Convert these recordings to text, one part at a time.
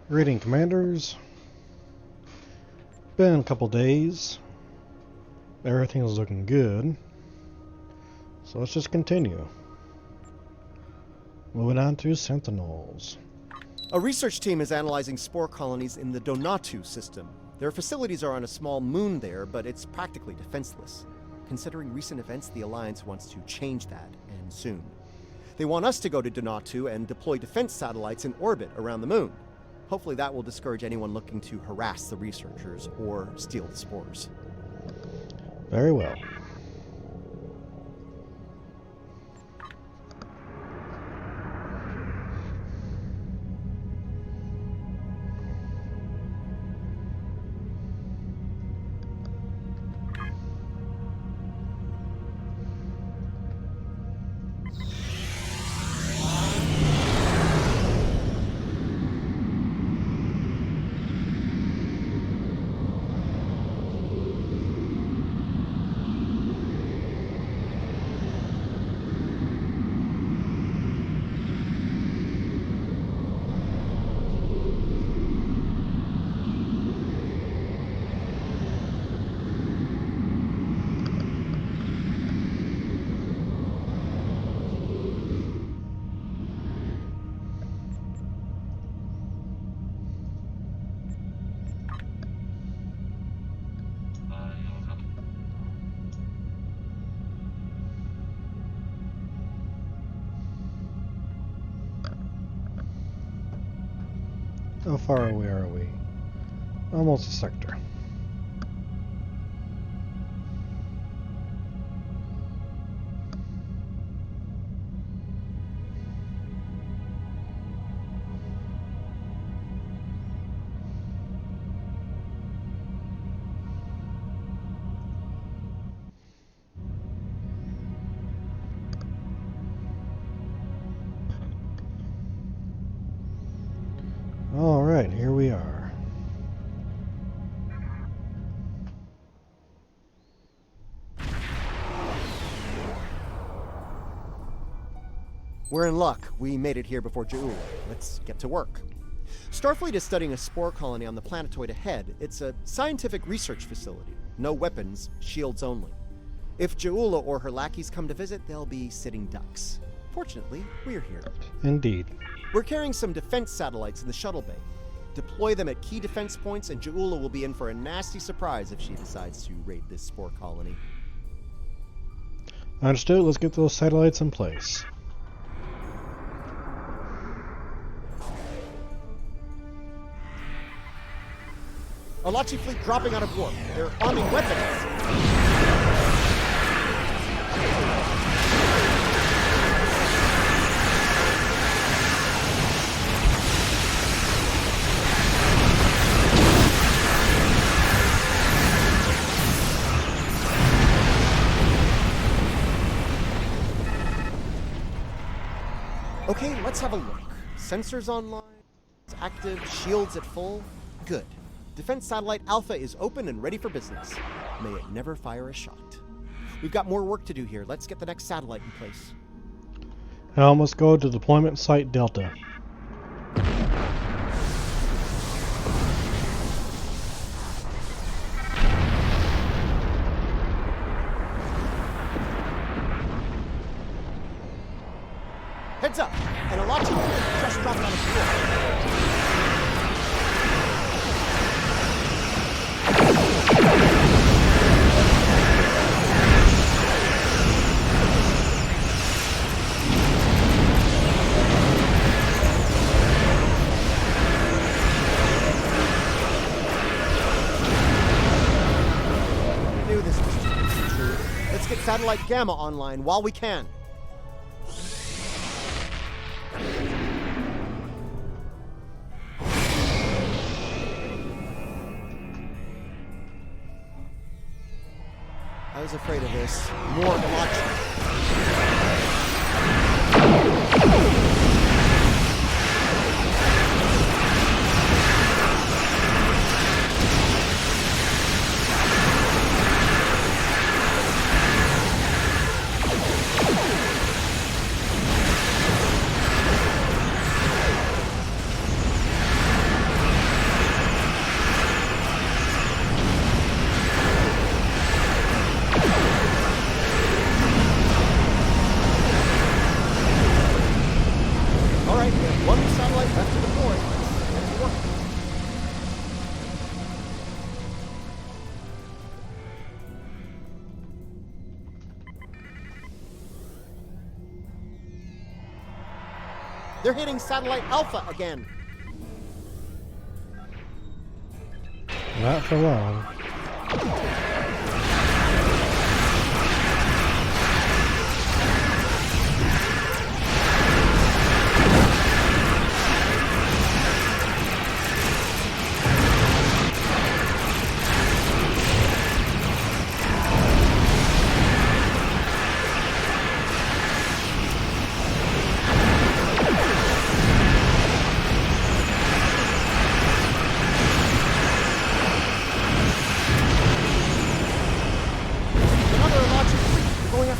Greeting, commanders. Been a couple days. Everything's looking good. So let's just continue. Moving on to Sentinels. A research team is analyzing spore colonies in the Donatu system. Their facilities are on a small moon there, but it's practically defenseless. Considering recent events, the Alliance wants to change that, and soon. They want us to go to Donatu and deploy defense satellites in orbit around the moon. Hopefully that will discourage anyone looking to harass the researchers or steal the spores. Very well. How far away are we? Almost a sector. Alright, here we are. We're in luck. We made it here before Jaula. Let's get to work. Starfleet is studying a spore colony on the planetoid ahead. It's a scientific research facility. No weapons, shields only. If Jaula or her lackeys come to visit, they'll be sitting ducks. Fortunately, we're here. Indeed. We're carrying some defense satellites in the shuttle bay. Deploy them at key defense points, and Jaula will be in for a nasty surprise if she decides to raid this spore colony. Understood. Let's get those satellites in place. Alachi fleet dropping out of warp. They're arming weapons. Okay, let's have a look. Sensors online, it's active, shields at full. Good. Defense satellite Alpha is open and ready for business. May it never fire a shot. We've got more work to do here. Let's get the next satellite in place. Now let's go to deployment site Delta. Heads up! An Alachi just dropped out of warp. I knew this was too good to be true. Let's get satellite Gamma online while we can. I was afraid of this. More Alachi. left to deploy. Get to work. They're hitting satellite Alpha again. Not for long.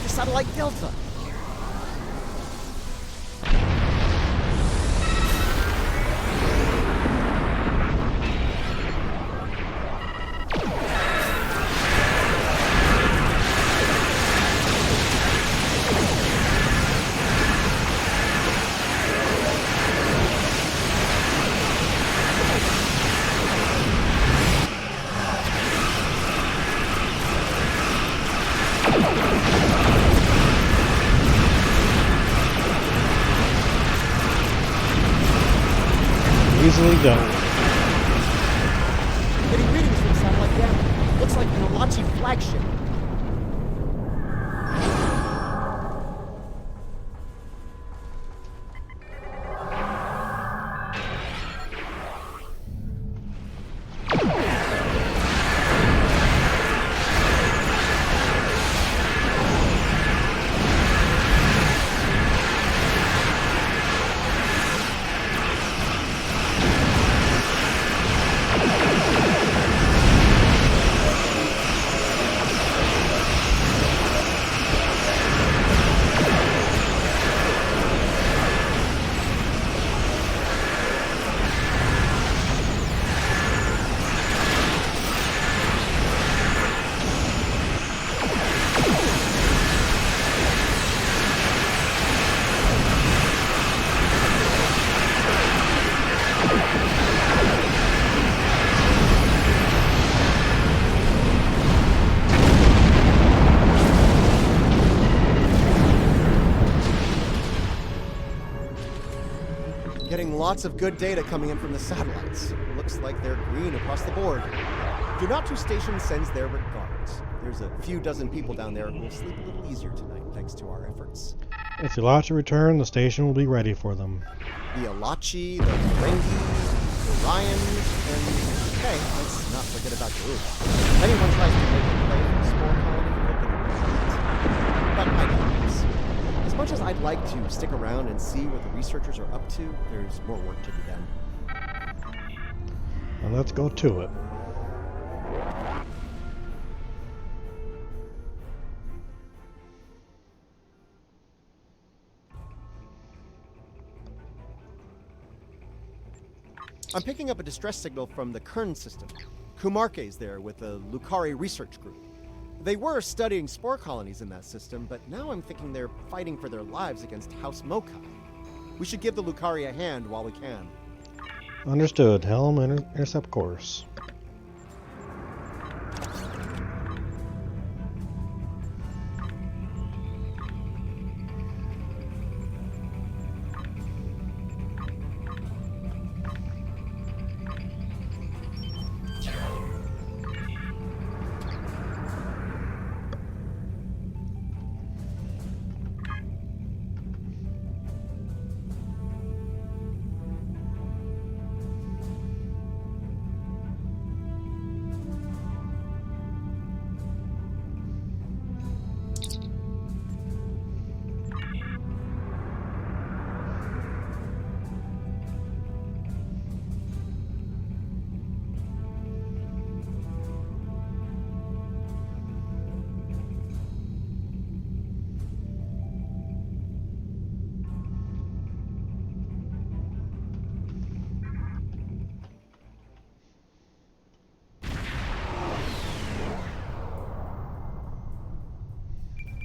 Satellite Delta. Easily done. Getting readings from satellite Gamma. Looks like an Alachi flagship. Getting lots of good data coming in from the satellites. Looks like they're green across the board. Donatu Station sends their regards. There's a few dozen people down there who will sleep a little easier tonight thanks to our efforts. If the Alachi return, the station will be ready for them. The Alachi, the Ferengi, the Ryans, and hey, let's not forget about Group. If anyone tries to make a play for the Spore Colony, they're gonna regret it. But I digress. As much as I'd like to stick around and see what the researchers are up to, there's more work to be done. And let's go to it. I'm picking up a distress signal from the Kern system. Kumarke's there with the Lucari research group. They were studying spore colonies in that system, but now I'm thinking they're fighting for their lives against House Mokai. We should give the Lucari a hand while we can. Understood. Helm, intercept course.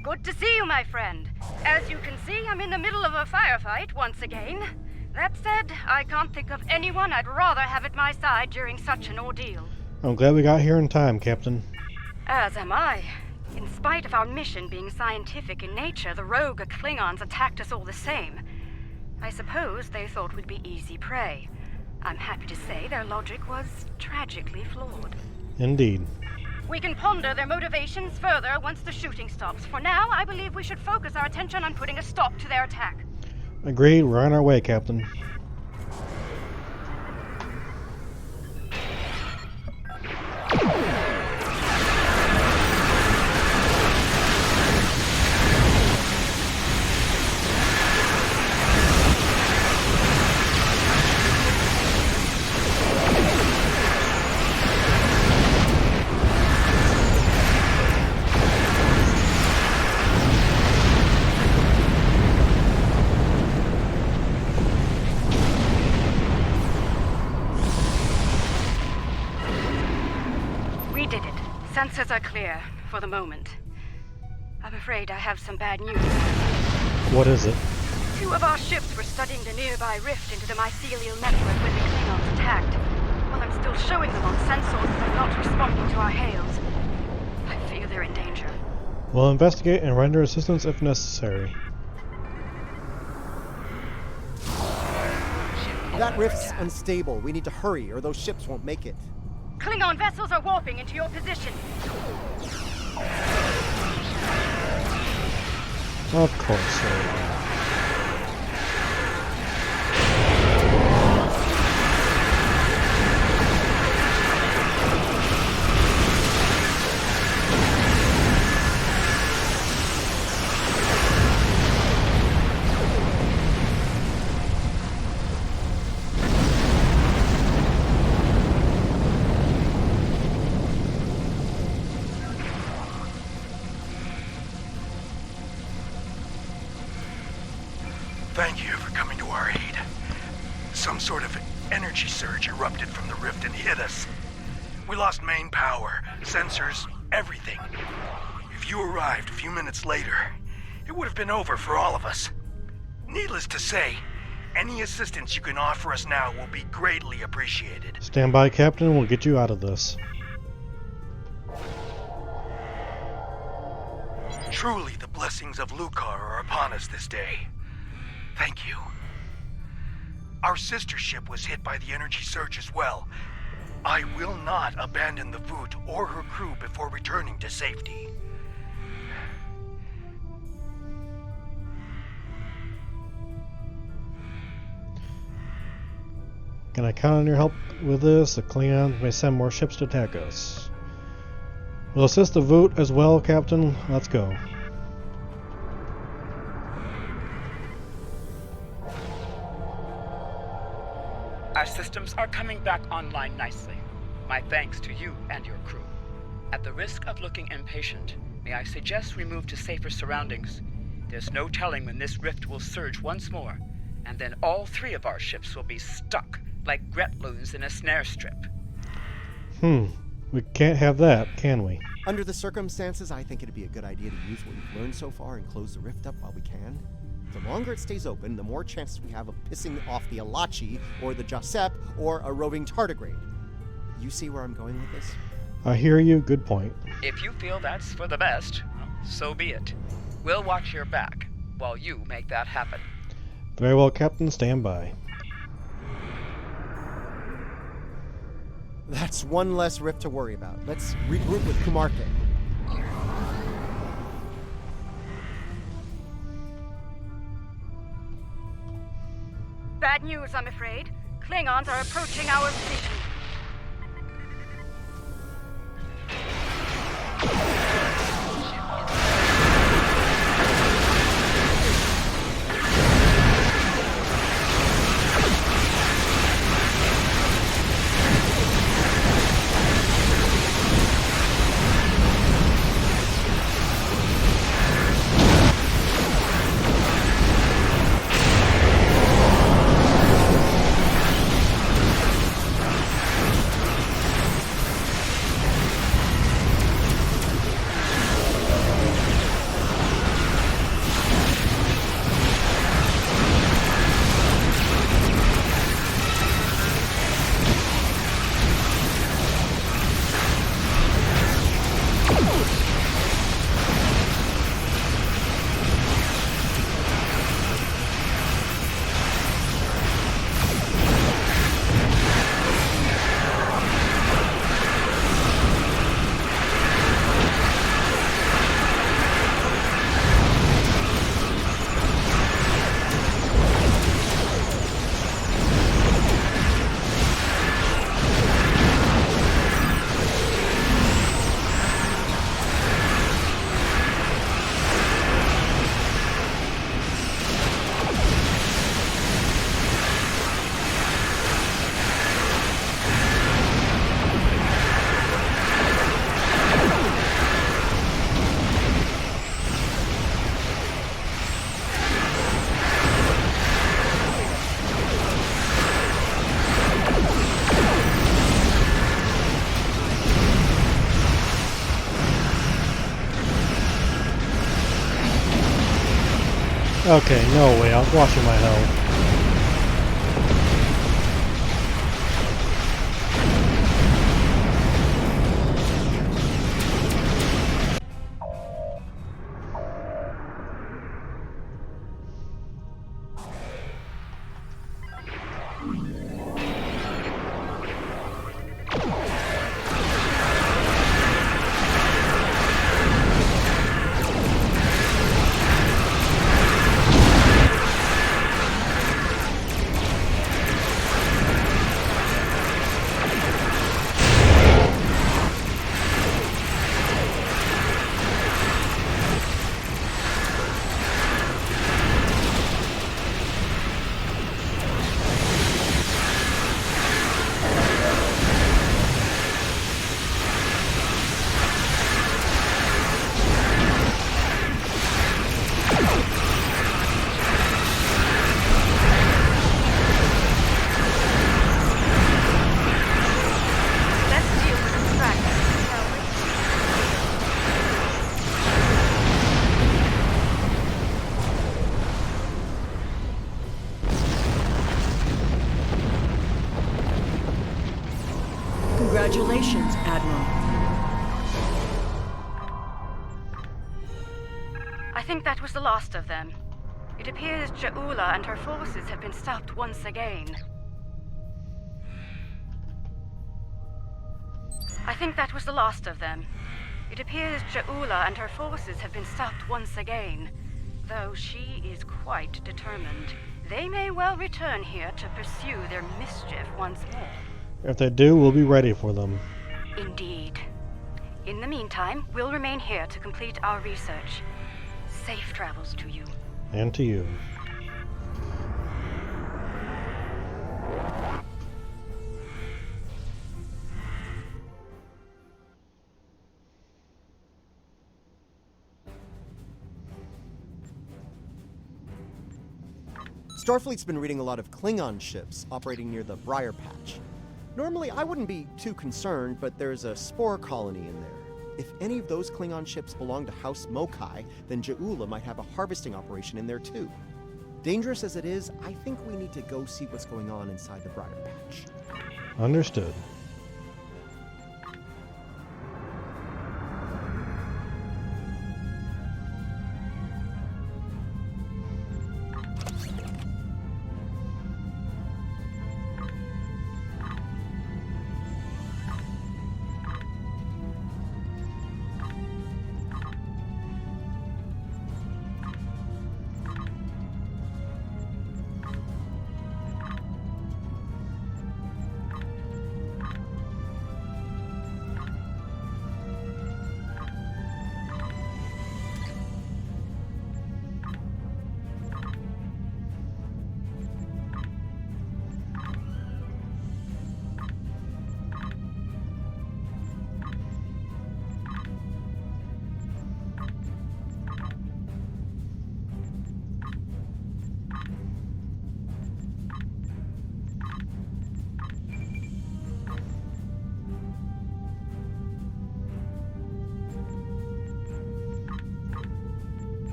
Good to see you, my friend. As you can see, I'm in the middle of a firefight once again. That said, I can't think of anyone I'd rather have at my side during such an ordeal. I'm glad we got here in time, Captain. As am I. In spite of our mission being scientific in nature, the rogue Klingons attacked us all the same. I suppose they thought we'd be easy prey. I'm happy to say their logic was tragically flawed. Indeed. We can ponder their motivations further once the shooting stops. For now, I believe we should focus our attention on putting a stop to their attack. Agreed, we're on our way, Captain. Sensors are clear, for the moment. I'm afraid I have some bad news. What is it? 2 of our ships were studying the nearby rift into the mycelial network when the Klingons attacked. While I'm still showing them on sensors, they're not responding to our hails. I fear they're in danger. We'll investigate and render assistance if necessary. That rift's unstable. We need to hurry, or those ships won't make it. Klingon vessels are warping into your position. Of course they are. Thank you for coming to our aid. Some sort of energy surge erupted from the rift and hit us. We lost main power, sensors, everything. If you arrived a few minutes later, it would have been over for all of us. Needless to say, any assistance you can offer us now will be greatly appreciated. Stand by, Captain. We'll get you out of this. Truly, the blessings of Lucar are upon us this day. Thank you. Our sister ship was hit by the energy surge as well. I will not abandon the Voot or her crew before returning to safety. Can I count on your help with this? The Klingons may send more ships to attack us. We'll assist the Voot as well, Captain. Let's go. Our systems are coming back online nicely. My thanks to you and your crew. At the risk of looking impatient, may I suggest we move to safer surroundings? There's no telling when this rift will surge once more, and then all 3 of our ships will be stuck like Gretloons in a snare strip. We can't have that, can we? Under the circumstances, I think it'd be a good idea to use what we've learned so far and close the rift up while we can. The longer it stays open, the more chances we have of pissing off the Alachi, or the Jasep, or a roving tardigrade. You see where I'm going with this? I hear you. Good point. If you feel that's for the best, well, so be it. We'll watch your back while you make that happen. Very well, Captain. Stand by. That's one less rift to worry about. Let's regroup with Kumarke. Bad news, I'm afraid. Klingons are approaching our position. Okay, no way. I was watching my health. Let's deal with the fragments, shall we? Congratulations, Admiral. I think that was the last of them. It appears Ja'ula and her forces have been stopped once again. I think that was the last of them. It appears Ja'ula and her forces have been stopped once again. Though she is quite determined. They may well return here to pursue their mischief once more. If they do, we'll be ready for them. Indeed. In the meantime, we'll remain here to complete our research. Safe travels to you. And to you. Starfleet's been reading a lot of Klingon ships operating near the Briar Patch. Normally, I wouldn't be too concerned, but there's a spore colony in there. If any of those Klingon ships belong to House Mokai, then Ja'ula might have a harvesting operation in there too. Dangerous as it is, I think we need to go see what's going on inside the Briar Patch. Understood.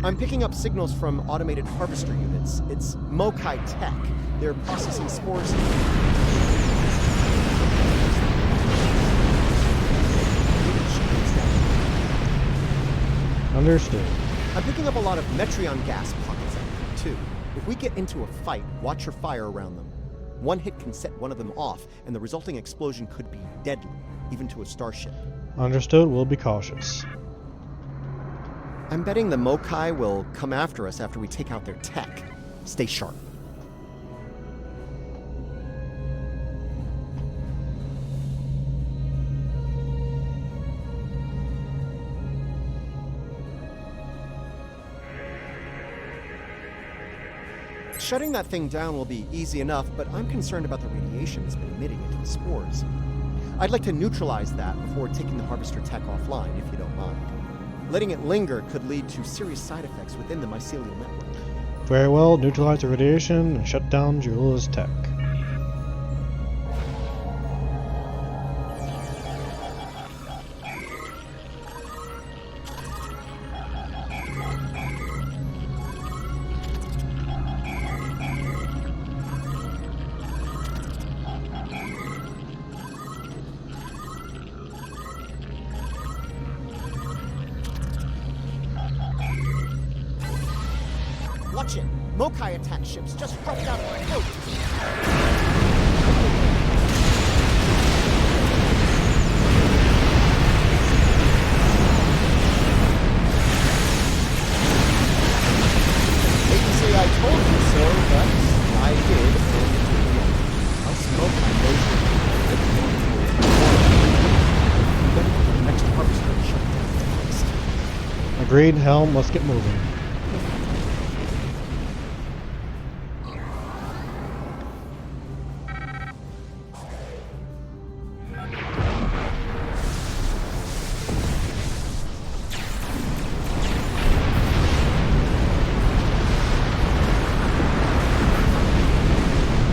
I'm picking up signals from automated harvester units. It's Mokai Tech. They're processing spores. Understood. I'm picking up a lot of Metreon gas pockets out there, too. If we get into a fight, watch your fire around them. One hit can set one of them off, and the resulting explosion could be deadly, even to a starship. Understood. We'll be cautious. I'm betting the Mokai will come after us after we take out their tech. Stay sharp. Shutting that thing down will be easy enough, but I'm concerned about the radiation it's been emitting into the spores. I'd like to neutralize that before taking the harvester tech offline, if you don't mind. Letting it linger could lead to serious side effects within the mycelial network. Very well, neutralize the radiation and shut down Julia's tech. Watch it! Mokai attack ships just dropped out of my boat! Hate to say I told you so, but I did. I'll smoke my motion. Ready for the next harvester to shut down first. Agreed, Helm, let's get moving.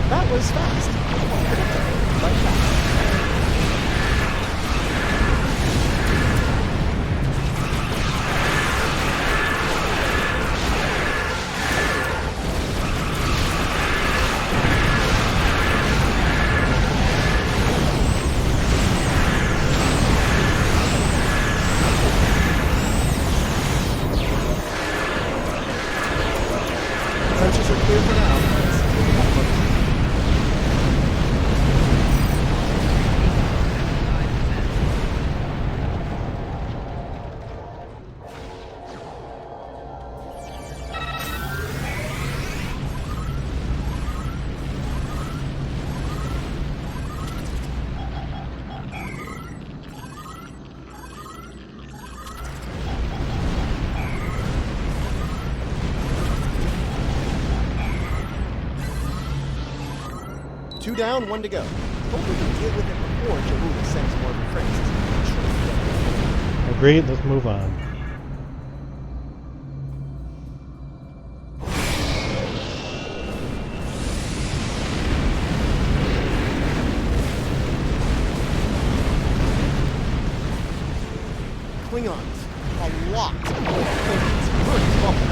That was fast. Like that. Trenches are clear for now. Two down, one to go. Hope we can deal with it before Romulus sends more apprentices. Agreed, let's move on. Klingons. A lot of Klingons. Good trouble.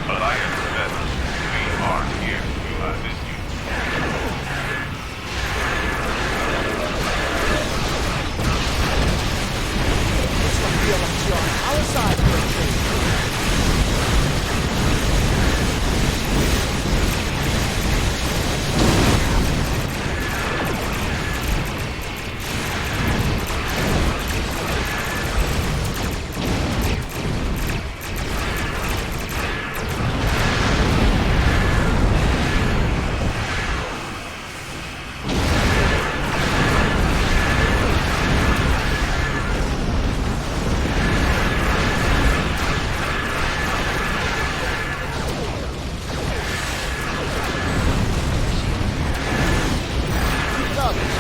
Alliance vessels, we are here to assist you. Looks like the Alexia on our side for a change.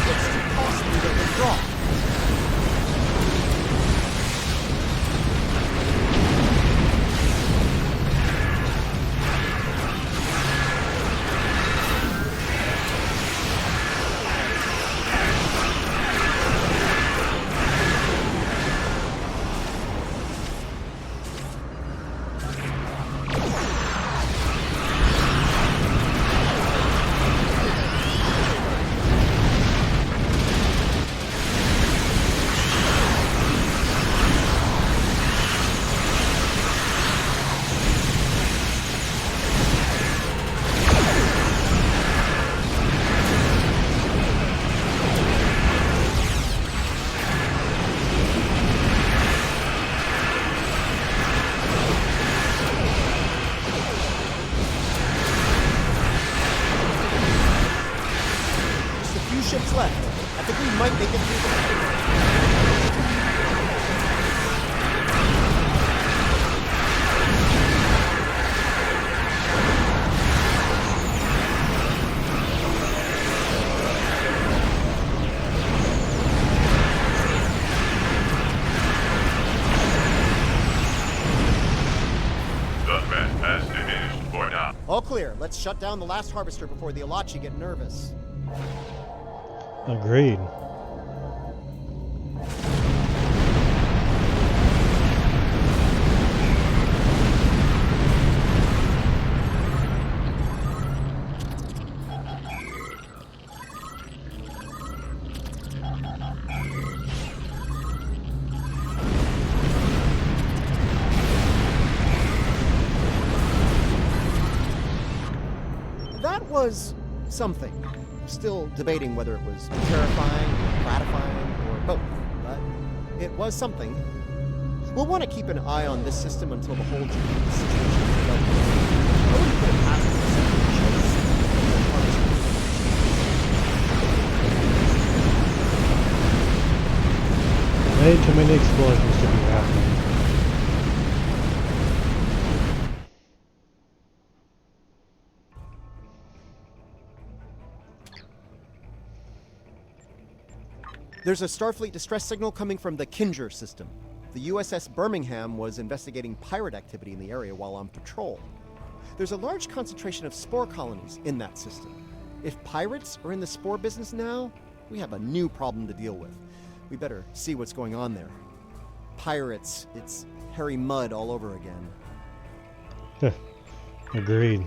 It's too costly to withdraw. Ships left. I think we might make it through the Let's shut down the last harvester before the Alachi get nervous. Agreed. That was something. Still debating whether it was terrifying, gratifying, or both, but it was something. We'll want to keep an eye on this system until the whole situation is dealt with. I wouldn't put it past them to simply chase the harvester. Way too many explosions to be happening. There's a Starfleet distress signal coming from the Kinger system. The USS Birmingham was investigating pirate activity in the area while on patrol. There's a large concentration of spore colonies in that system. If pirates are in the spore business now, we have a new problem to deal with. We better see what's going on there. Pirates, it's hairy mud all over again. Agreed.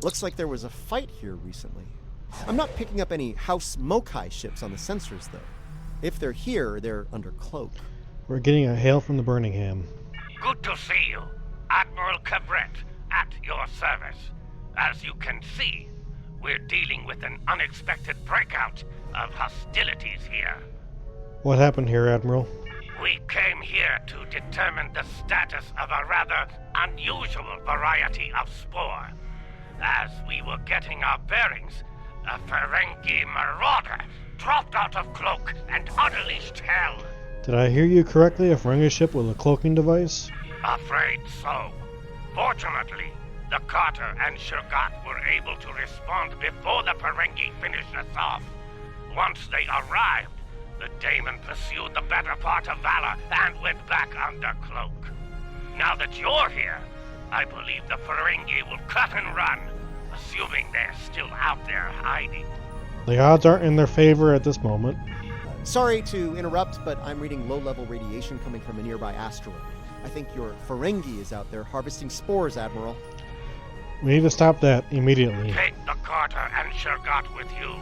Looks like there was a fight here recently. I'm not picking up any House Mokai ships on the sensors, though. If they're here, they're under cloak. We're getting a hail from the Birmingham. Good to see you. Admiral Cabret, at your service. As you can see, we're dealing with an unexpected breakout of hostilities here. What happened here, Admiral? We came here to determine the status of a rather unusual variety of spore. As we were getting our bearings, a Ferengi marauder dropped out of cloak and unleashed hell. Did I hear you correctly? A Ferengi ship with a cloaking device? Afraid so. Fortunately, the Carter and Shurgat were able to respond before the Ferengi finished us off. Once they arrived, the Daemon pursued the better part of Valor and went back under cloak. Now that you're here, I believe the Ferengi will cut and run, assuming they're still out there hiding. The odds aren't in their favor at this moment. Sorry to interrupt, but I'm reading low-level radiation coming from a nearby asteroid. I think your Ferengi is out there harvesting spores, Admiral. We need to stop that immediately. Take the Carter and Shurgat with you.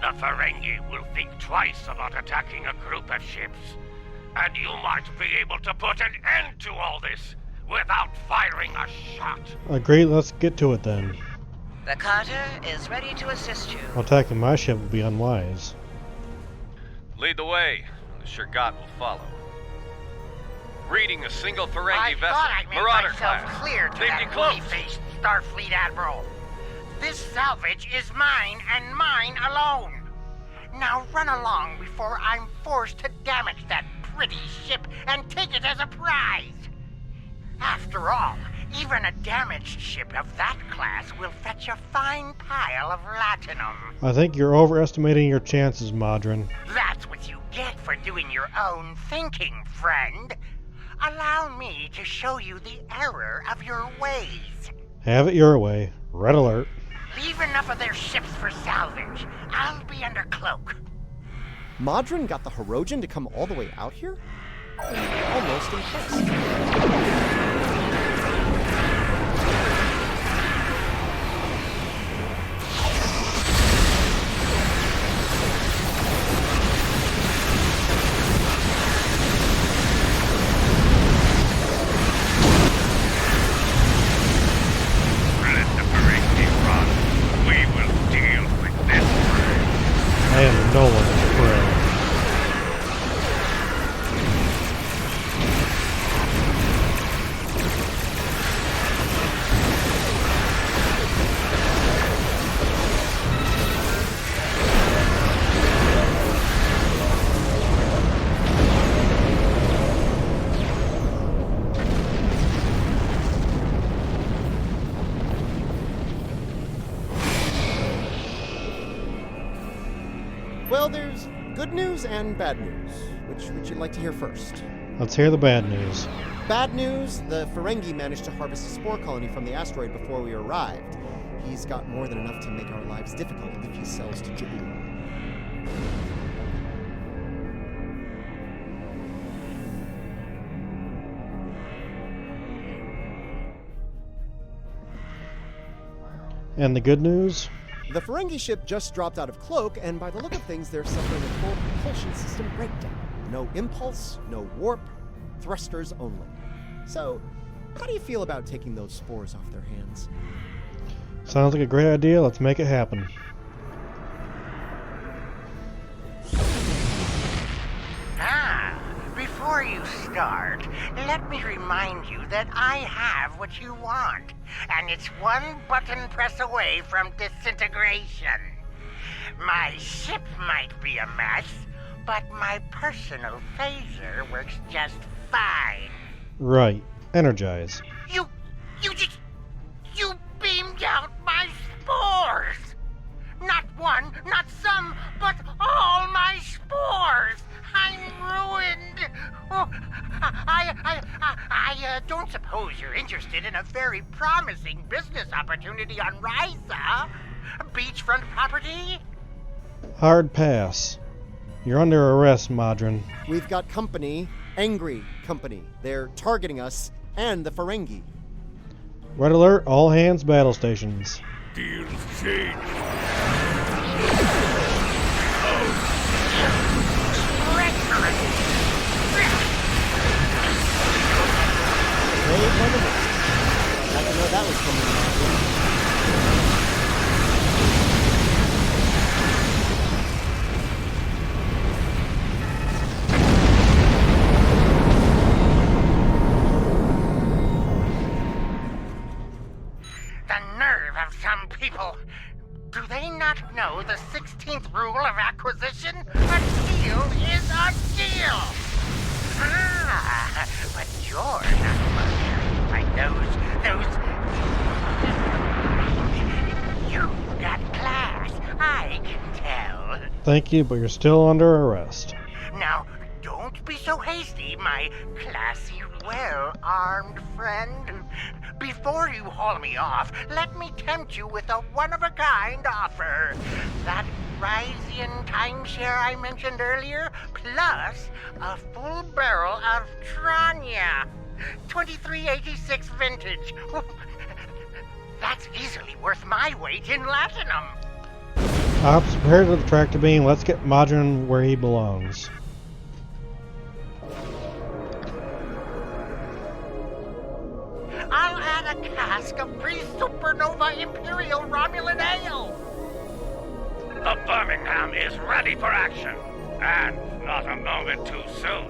The Ferengi will think twice about attacking a group of ships, and you might be able to put an end to all this without firing a shot. Agreed, let's get to it then. The Carter is ready to assist you. Attacking my ship would be unwise. Lead the way, and the Shurgat will follow. Reading a single Ferengi vessel, thought I made Marauder myself class. clear to Safety that close. woolly-faced Starfleet Admiral. This salvage is mine and mine alone. Now run along before I'm forced to damage that pretty ship and take it as a prize. After all, even a damaged ship of that class will fetch a fine pile of latinum. I think you're overestimating your chances, Modron. That's what you get for doing your own thinking, friend. Allow me to show you the error of your ways. Have it your way. Red alert. Leave enough of their ships for salvage. I'll be under cloak. Modron got the Hirogen to come all the way out here? I'm almost impressed. Let the Ferengi run. We will deal with this. I good news and bad news. Which would you like to hear first? Let's hear the bad news. Bad news, the Ferengi managed to harvest a spore colony from the asteroid before we arrived. He's got more than enough to make our lives difficult if he sells to Jabu. And the good news? The Ferengi ship just dropped out of Cloak, and by the look of things, they're suffering a full propulsion system breakdown. No impulse, no warp, thrusters only. So, how do you feel about taking those spores off their hands? Sounds like a great idea. Let's make it happen. Before you start, let me remind you that I have what you want, and it's one button press away from disintegration. My ship might be a mess, but my personal phaser works just fine. Right. Energize. You beamed out my spores! Not one, not some, but all my spores! I'm ruined! Oh, I don't suppose you're interested in a very promising business opportunity on Ryza? Beachfront property? Hard pass. You're under arrest, Modron. We've got company, angry company. They're targeting us and the Ferengi. Red alert, all hands battle stations. Deals changed. Wait a minute. I didn't know that was coming. The nerve of some people. Do they not know the 16th rule of acquisition? A deal is a deal! But you're not murdering like those... You've got class, I can tell. Thank you, but you're still under arrest. Now, don't be so hasty, my classy, well-armed friend. Before you haul me off, let me tempt you with a one-of-a-kind offer. That Ryzian timeshare I mentioned earlier, plus a full barrel of Tranya. 2386 vintage. That's easily worth my weight in latinum. Ops, prepare to the tractor beam. Let's get Modron where he belongs. I'll add a cask of pre-supernova Imperial Romulan ale. The Birmingham is ready for action, and not a moment too soon.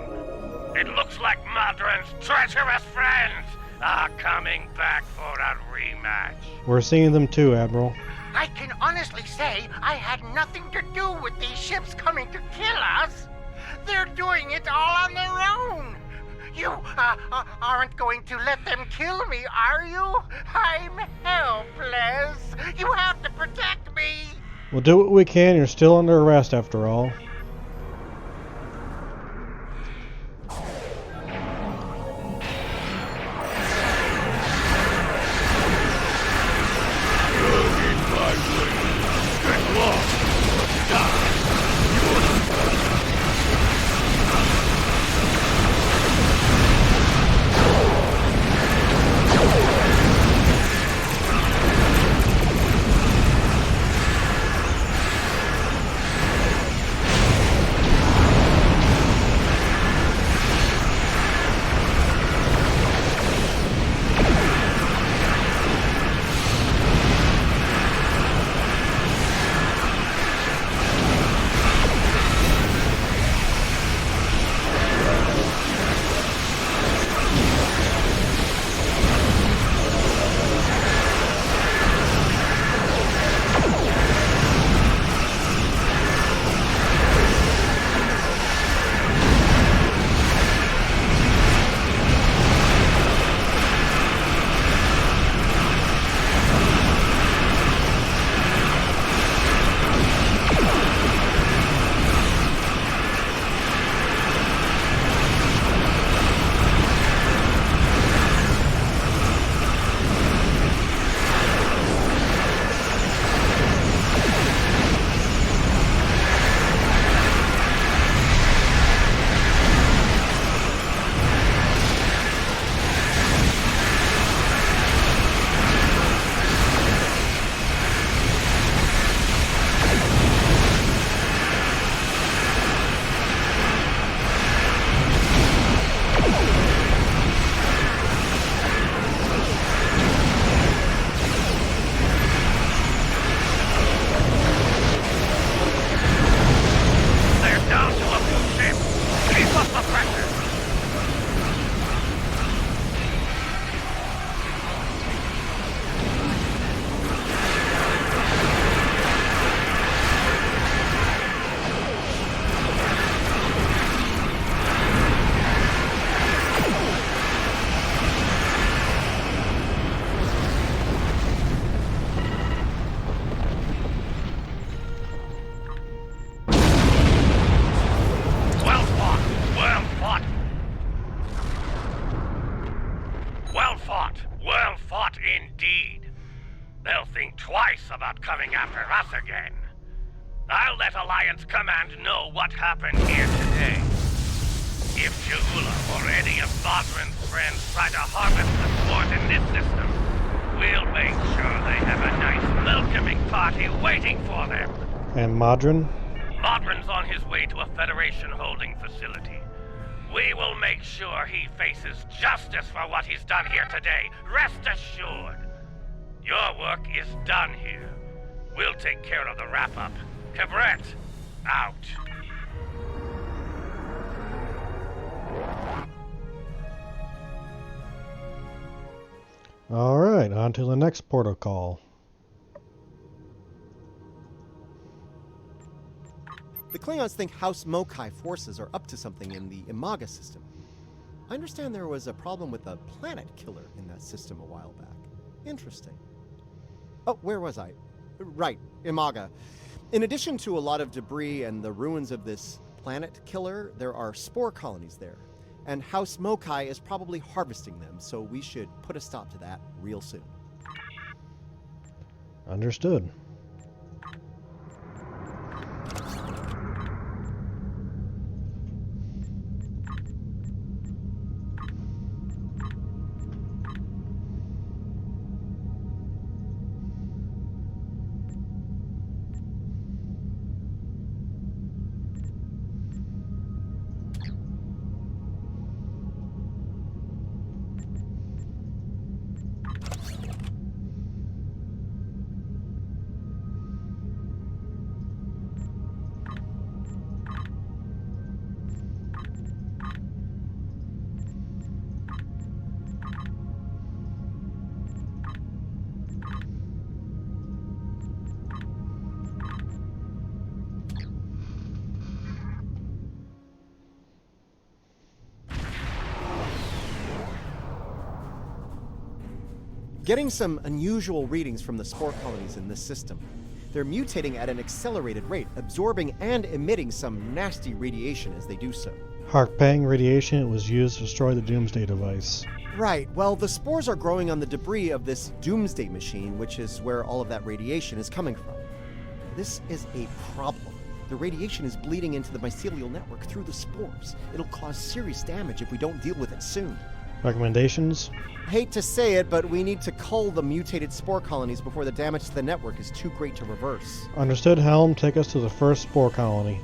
It looks like Modron's treacherous friends are coming back for a rematch. We're seeing them too, Admiral. I can honestly say I had nothing to do with these ships coming to kill us. They're doing it all on their own. You aren't going to let them kill me, are you? I'm helpless. You have to protect me. We'll do what we can. You're still under arrest after all. about coming after us again. I'll let Alliance Command know what happened here today. If Jahula or any of Bodrin's friends try to harvest the sport in this system, we'll make sure they have a nice welcoming party waiting for them. And Modron? Modron's on his way to a Federation holding facility. We will make sure he faces justice for what he's done here today. Rest assured. Your work is done here. We'll take care of the wrap-up. Cabret, out. Alright, on to the next protocol. The Klingons think House Mokai forces are up to something in the Imaga system. I understand there was a problem with a planet killer in that system a while back. Interesting. Oh, where was I? Right, Imaga. In addition to a lot of debris and the ruins of this planet killer, there are spore colonies there. And House Mokai is probably harvesting them, so we should put a stop to that real soon. Understood. Getting some unusual readings from the spore colonies in this system. They're mutating at an accelerated rate, absorbing and emitting some nasty radiation as they do so. Hark-Pang radiation was used to destroy the Doomsday device. Right, well, the spores are growing on the debris of this Doomsday machine, which is where all of that radiation is coming from. This is a problem. The radiation is bleeding into the mycelial network through the spores. It'll cause serious damage if we don't deal with it soon. Recommendations? Hate to say it, but we need to cull the mutated spore colonies before the damage to the network is too great to reverse. Understood, Helm. Take us to the first spore colony.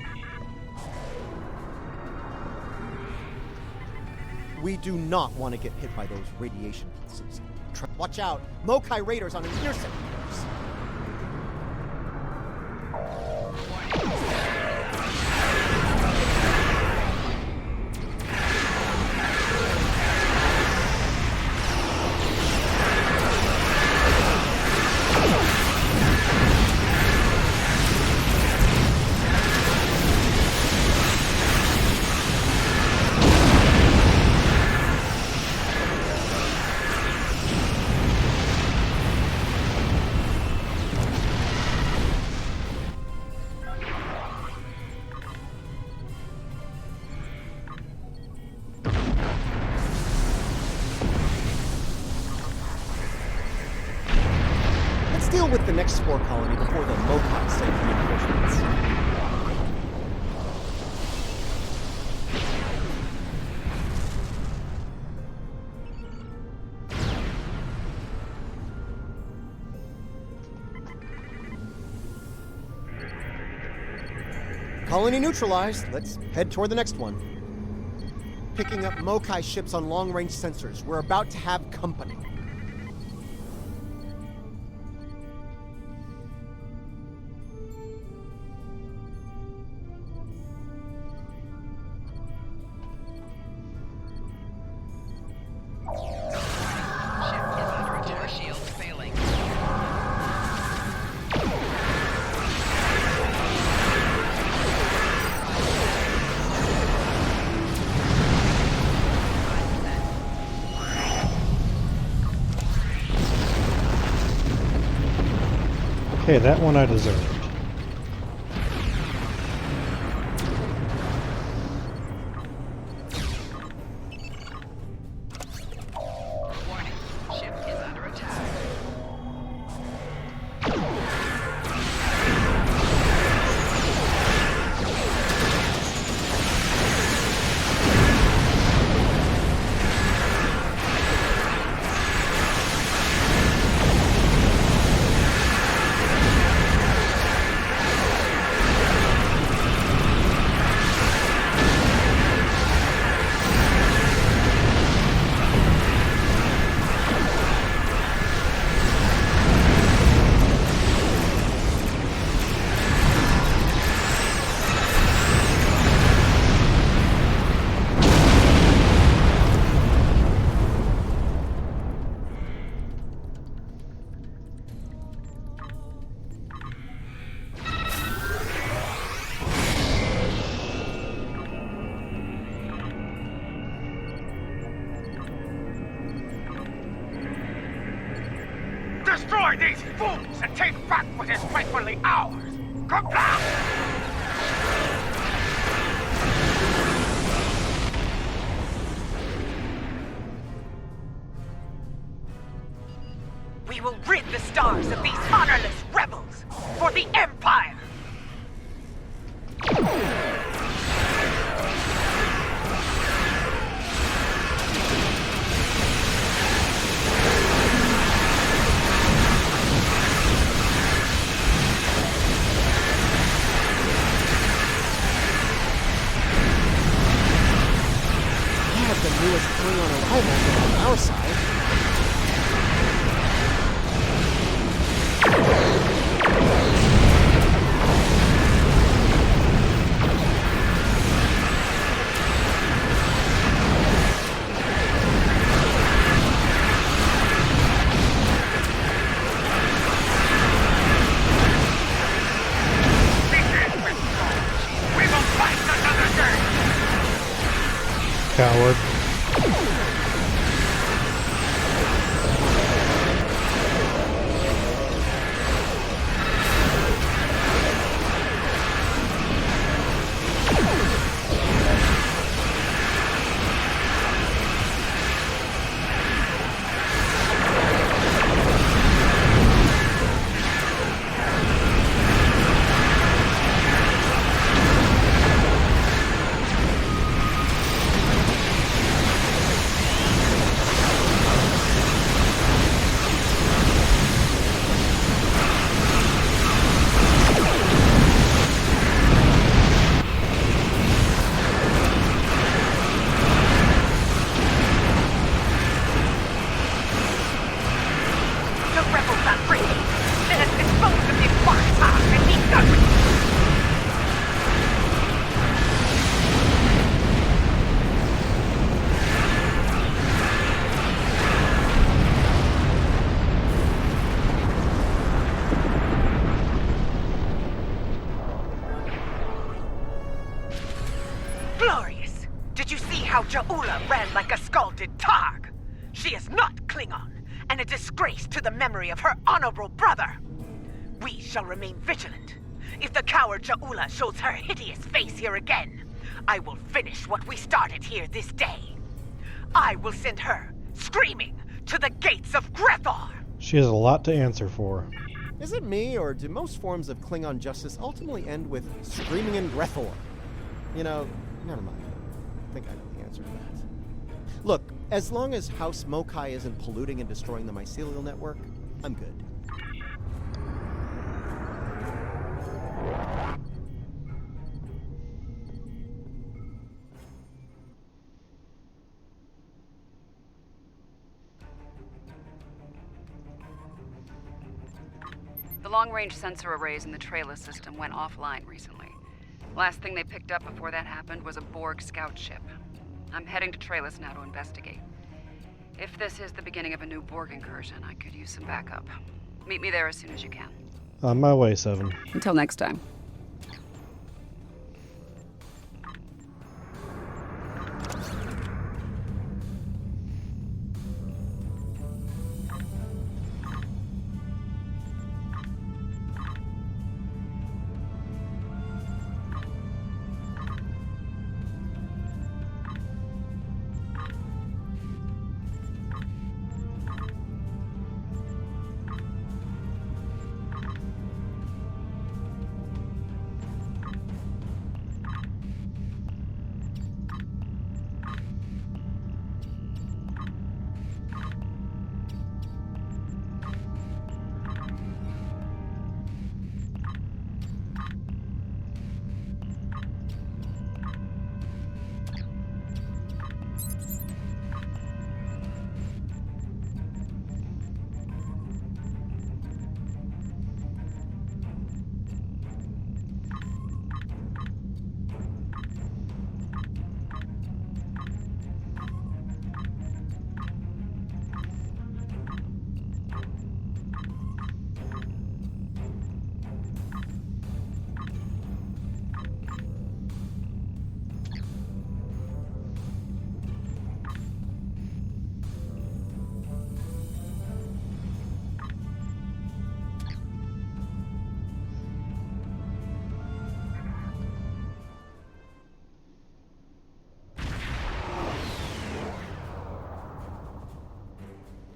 We do not want to get hit by those radiation pulses. Watch out! Mokai raiders on an intercept course. Deal with the next spore colony before the Mokai send reinforcements. Colony neutralized. Let's head toward the next one. Picking up Mokai ships on long-range sensors. We're about to have company. Okay, that one I deserved. Warning, ship is under attack. Destroy these fools and take back what is rightfully ours! Comply! We will rid the stars of these honorless rebels for the Empire! The newest Klingon arrival on our side. We will fight another day! Coward. Glorious! Did you see how Ja'ula ran like a scalded targ? She is not Klingon, and a disgrace to the memory of her honorable brother. We shall remain vigilant. If the coward Ja'ula shows her hideous face here again, I will finish what we started here this day. I will send her, screaming, to the gates of Grethor! She has a lot to answer for. Is it me, or do most forms of Klingon justice ultimately end with screaming in Grethor? You know, never mind. I think I know the answer to that. Look, as long as House Mokai isn't polluting and destroying the mycelial network, I'm good. The long-range sensor arrays in the trailer system went offline recently. Last thing they picked up before that happened was a Borg scout ship. I'm heading to Trailus now to investigate. If this is the beginning of a new Borg incursion, I could use some backup. Meet me there as soon as you can. On my way, Seven. Until next time.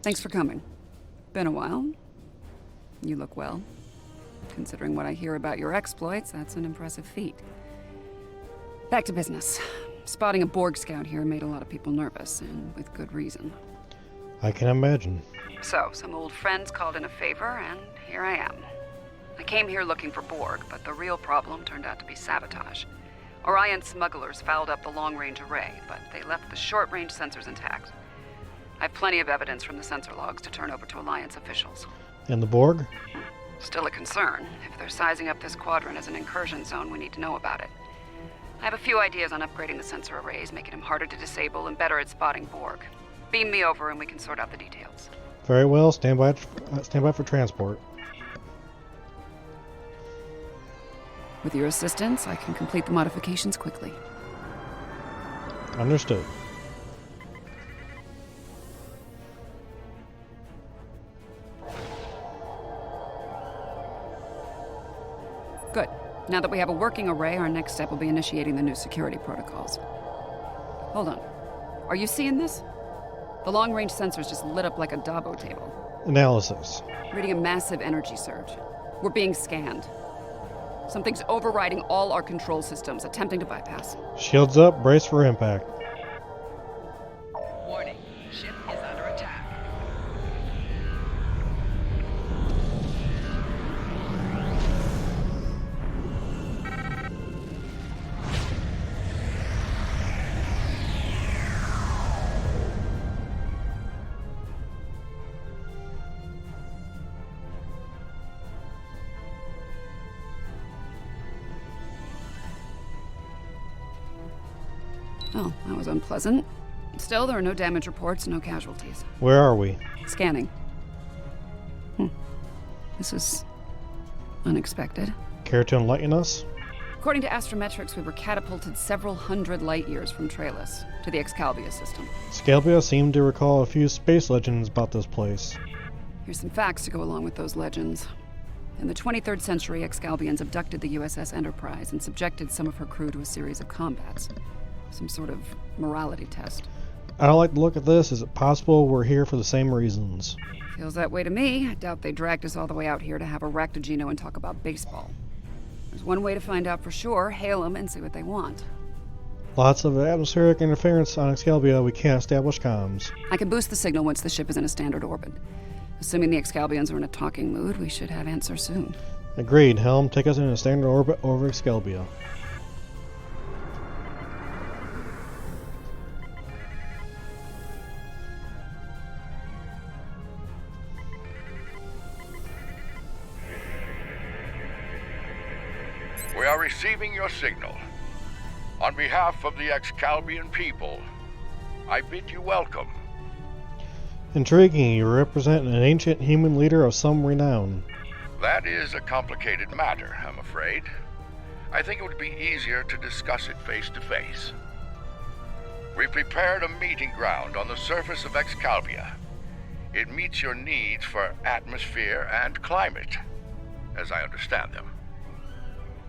Thanks for coming. Been a while. You look well. Considering what I hear about your exploits, that's an impressive feat. Back to business. Spotting a Borg scout here made a lot of people nervous, and with good reason. I can imagine. So, some old friends called in a favor, and here I am. I came here looking for Borg, but the real problem turned out to be sabotage. Orion smugglers fouled up the long-range array, but they left the short-range sensors intact. I have plenty of evidence from the sensor logs to turn over to Alliance officials. And the Borg? Still a concern. If they're sizing up this quadrant as an incursion zone, we need to know about it. I have a few ideas on upgrading the sensor arrays, making them harder to disable and better at spotting Borg. Beam me over and we can sort out the details. Very well. Stand by for transport. With your assistance, I can complete the modifications quickly. Understood. Good. Now that we have a working array, our next step will be initiating the new security protocols. Hold on. Are you seeing this? The long-range sensors just lit up like a Dabo table. Analysis. Reading a massive energy surge. We're being scanned. Something's overriding all our control systems, attempting to bypass. Shields up, brace for impact. Warning, ship is under attack. Oh, that was unpleasant. Still, there are no damage reports, no casualties. Where are we? Scanning. This is unexpected. Care to enlighten us? According to astrometrics, we were catapulted several hundred light years from Trailus to the Excalibur system. Scalbia seemed to recall a few space legends about this place. Here's some facts to go along with those legends. In the 23rd century, Excalbians abducted the USS Enterprise and subjected some of her crew to a series of combats. Some sort of morality test. I don't like the look at this. Is it possible we're here for the same reasons? Feels that way to me. I doubt they dragged us all the way out here to have a Ractogeno and talk about baseball. There's one way to find out for sure. Hail them and see what they want. Lots of atmospheric interference on Excalibur. We can't establish comms. I can boost the signal once the ship is in a standard orbit. Assuming the Excalbians are in a talking mood, we should have answers soon. Agreed. Helm, take us in a standard orbit over Excalibur. We are receiving your signal. On behalf of the Excalbian people, I bid you welcome. Intriguing. You represent an ancient human leader of some renown. That is a complicated matter, I'm afraid. I think it would be easier to discuss it face to face. We prepared a meeting ground on the surface of Excalibur. It meets your needs for atmosphere and climate, as I understand them.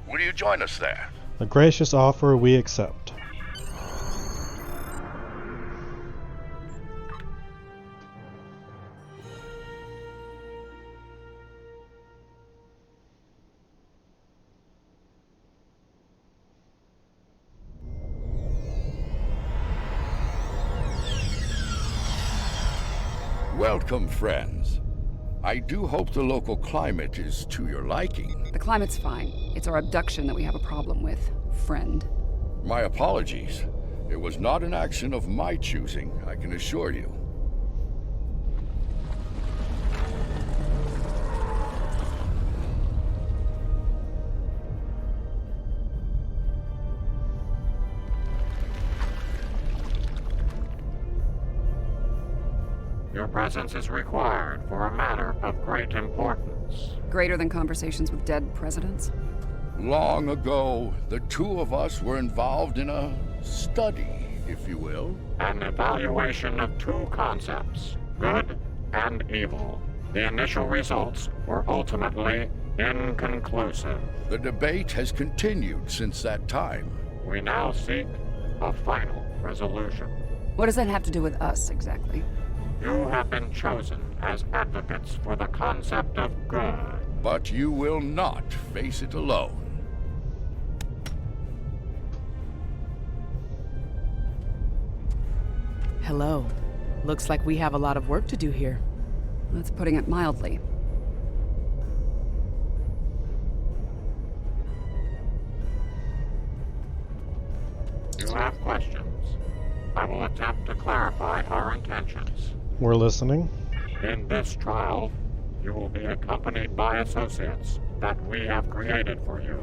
Will you join us there? A gracious offer we accept. Welcome, friends. I do hope the local climate is to your liking. The climate's fine. It's our abduction that we have a problem with, friend. My apologies. It was not an action of my choosing, I can assure you. Your presence is required for a matter of great importance. Greater than conversations with dead presidents? Long ago, the two of us were involved in a study, if you will. An evaluation of two concepts, good and evil. The initial results were ultimately inconclusive. The debate has continued since that time. We now seek a final resolution. What does that have to do with us, exactly? You have been chosen as advocates for the concept of good. But you will not face it alone. Hello. Looks like we have a lot of work to do here. That's putting it mildly. You have questions. I will attempt to clarify our intentions. We're listening. In this trial, you will be accompanied by associates that we have created for you.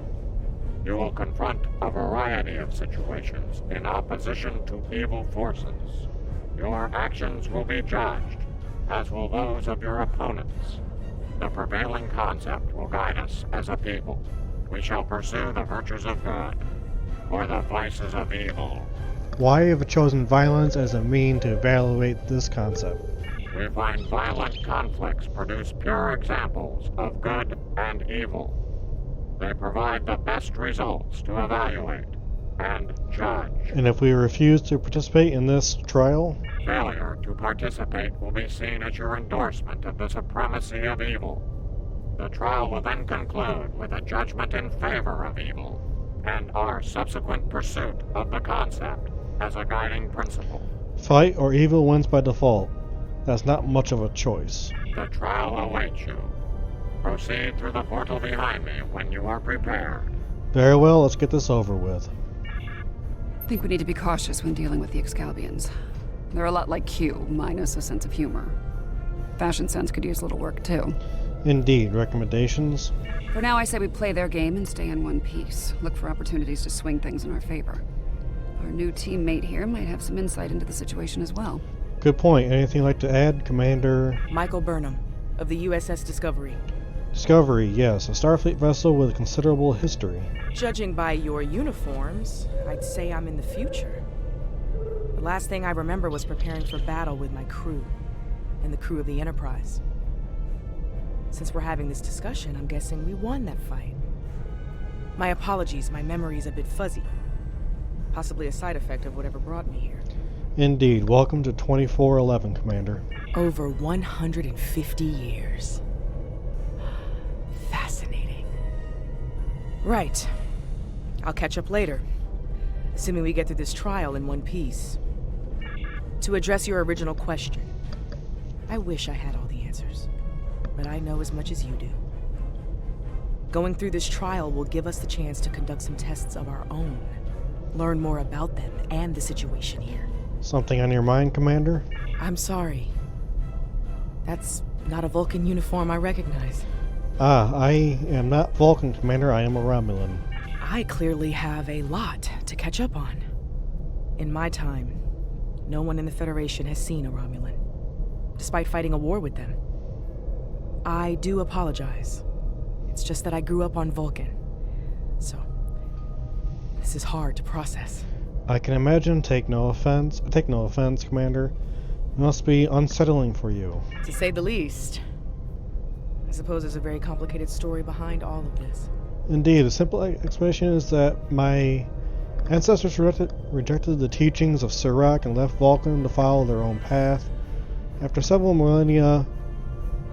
You will confront a variety of situations in opposition to evil forces. Your actions will be judged, as will those of your opponents. The prevailing concept will guide us as a people. We shall pursue the virtues of good, or the vices of evil. Why have you chosen violence as a mean to evaluate this concept? We find violent conflicts produce pure examples of good and evil. They provide the best results to evaluate and judge. And if we refuse to participate in this trial? Failure to participate will be seen as your endorsement of the supremacy of evil. The trial will then conclude with a judgment in favor of evil, and our subsequent pursuit of the concept as a guiding principle. Fight or evil wins by default. That's not much of a choice. The trial awaits you. Proceed through the portal behind me when you are prepared. Very well, let's get this over with. I think we need to be cautious when dealing with the Excalbians. They're a lot like Q, minus a sense of humor. Fashion sense could use a little work, too. Indeed. Recommendations? For now, I say we play their game and stay in one piece. Look for opportunities to swing things in our favor. Our new teammate here might have some insight into the situation as well. Good point. Anything you'd like to add, Commander? Michael Burnham, of the USS Discovery. Discovery, yes. A Starfleet vessel with considerable history. Judging by your uniforms, I'd say I'm in the future. The last thing I remember was preparing for battle with my crew, and the crew of the Enterprise. Since we're having this discussion, I'm guessing we won that fight. My apologies, my memory's a bit fuzzy. Possibly a side effect of whatever brought me here. Indeed. Welcome to 2411, Commander. Over 150 years. Fascinating. Right. I'll catch up later, assuming we get through this trial in one piece. To address your original question, I wish I had all the answers, but I know as much as you do. Going through this trial will give us the chance to conduct some tests of our own, learn more about them and the situation here. Something on your mind, Commander? I'm sorry. That's not a Vulcan uniform I recognize. I am not Vulcan, Commander. I am a Romulan. I clearly have a lot to catch up on. In my time, no one in the Federation has seen a Romulan, despite fighting a war with them. I do apologize. It's just that I grew up on Vulcan, so this is hard to process. I can imagine. Take no offense, Commander. It must be unsettling for you. To say the least. I suppose there's a very complicated story behind all of this. Indeed, the simple explanation is that my ancestors rejected the teachings of Surak and left Vulcan to follow their own path. After several millennia,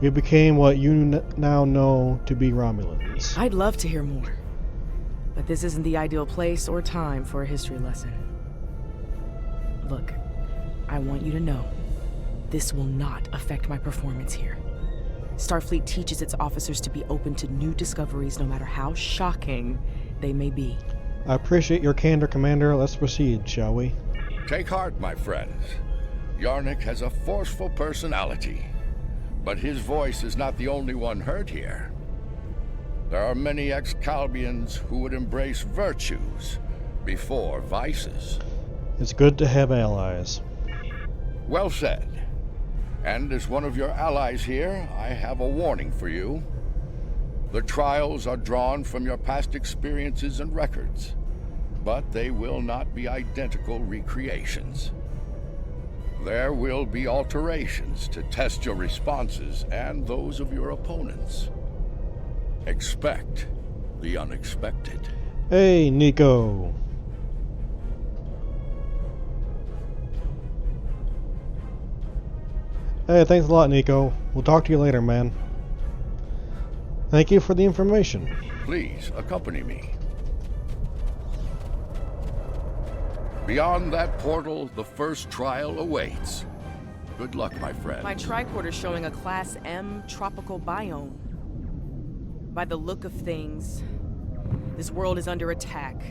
we became what you now know to be Romulans. I'd love to hear more, but this isn't the ideal place or time for a history lesson. Look, I want you to know, this will not affect my performance here. Starfleet teaches its officers to be open to new discoveries, no matter how shocking they may be. I appreciate your candor, Commander. Let's proceed, shall we? Take heart, my friends. Yarnik has a forceful personality, but his voice is not the only one heard here. There are many Excalbians who would embrace virtues before vices. It's good to have allies. Well said. And as one of your allies here, I have a warning for you. The trials are drawn from your past experiences and records, but they will not be identical recreations. There will be alterations to test your responses and those of your opponents. Expect the unexpected. Hey, Nico. Hey, thanks a lot, Nico. We'll talk to you later, man. Thank you for the information. Please, accompany me. Beyond that portal, the first trial awaits. Good luck, my friend. My tricorder's showing a Class M tropical biome. By the look of things, this world is under attack.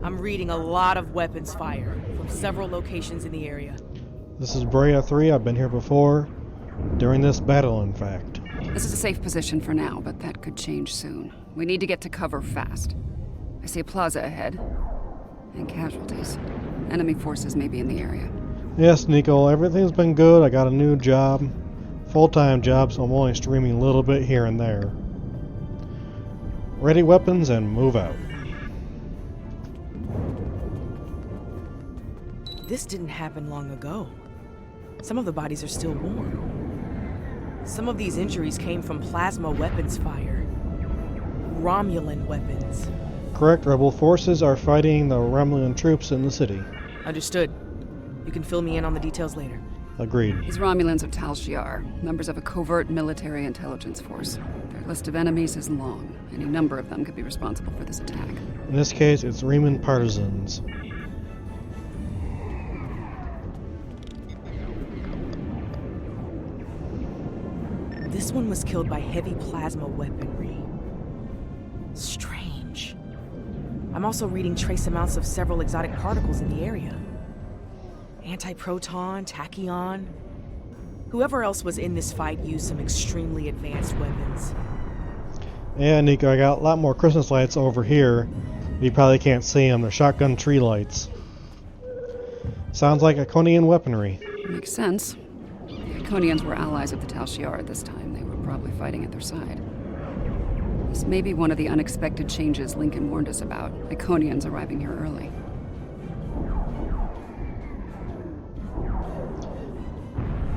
I'm reading a lot of weapons fire from several locations in the area. This is Brea 3. I've been here before. During this battle, in fact. This is a safe position for now, but that could change soon. We need to get to cover fast. I see a plaza ahead. And casualties. Enemy forces may be in the area. Yes, Nico, everything's been good. I got a new job. Full-time job, so I'm only streaming a little bit here and there. Ready weapons and move out. This didn't happen long ago. Some of the bodies are still warm. Some of these injuries came from plasma weapons fire. Romulan weapons. Correct, rebel forces are fighting the Romulan troops in the city. Understood. You can fill me in on the details later. Agreed. These Romulans are Tal Shiar, members of a covert military intelligence force. Their list of enemies is long. Any number of them could be responsible for this attack. In this case, it's Riemann partisans. This one was killed by heavy plasma weaponry. Strange. I'm also reading trace amounts of several exotic particles in the area. Antiproton, tachyon. Whoever else was in this fight used some extremely advanced weapons. Yeah, Nico, I got a lot more Christmas lights over here. You probably can't see them. They're shotgun tree lights. Sounds like Iconian weaponry. Makes sense. The Iconians were allies of the Tal Shiar at this time. They were probably fighting at their side. This may be one of the unexpected changes Lincoln warned us about. Iconians arriving here early.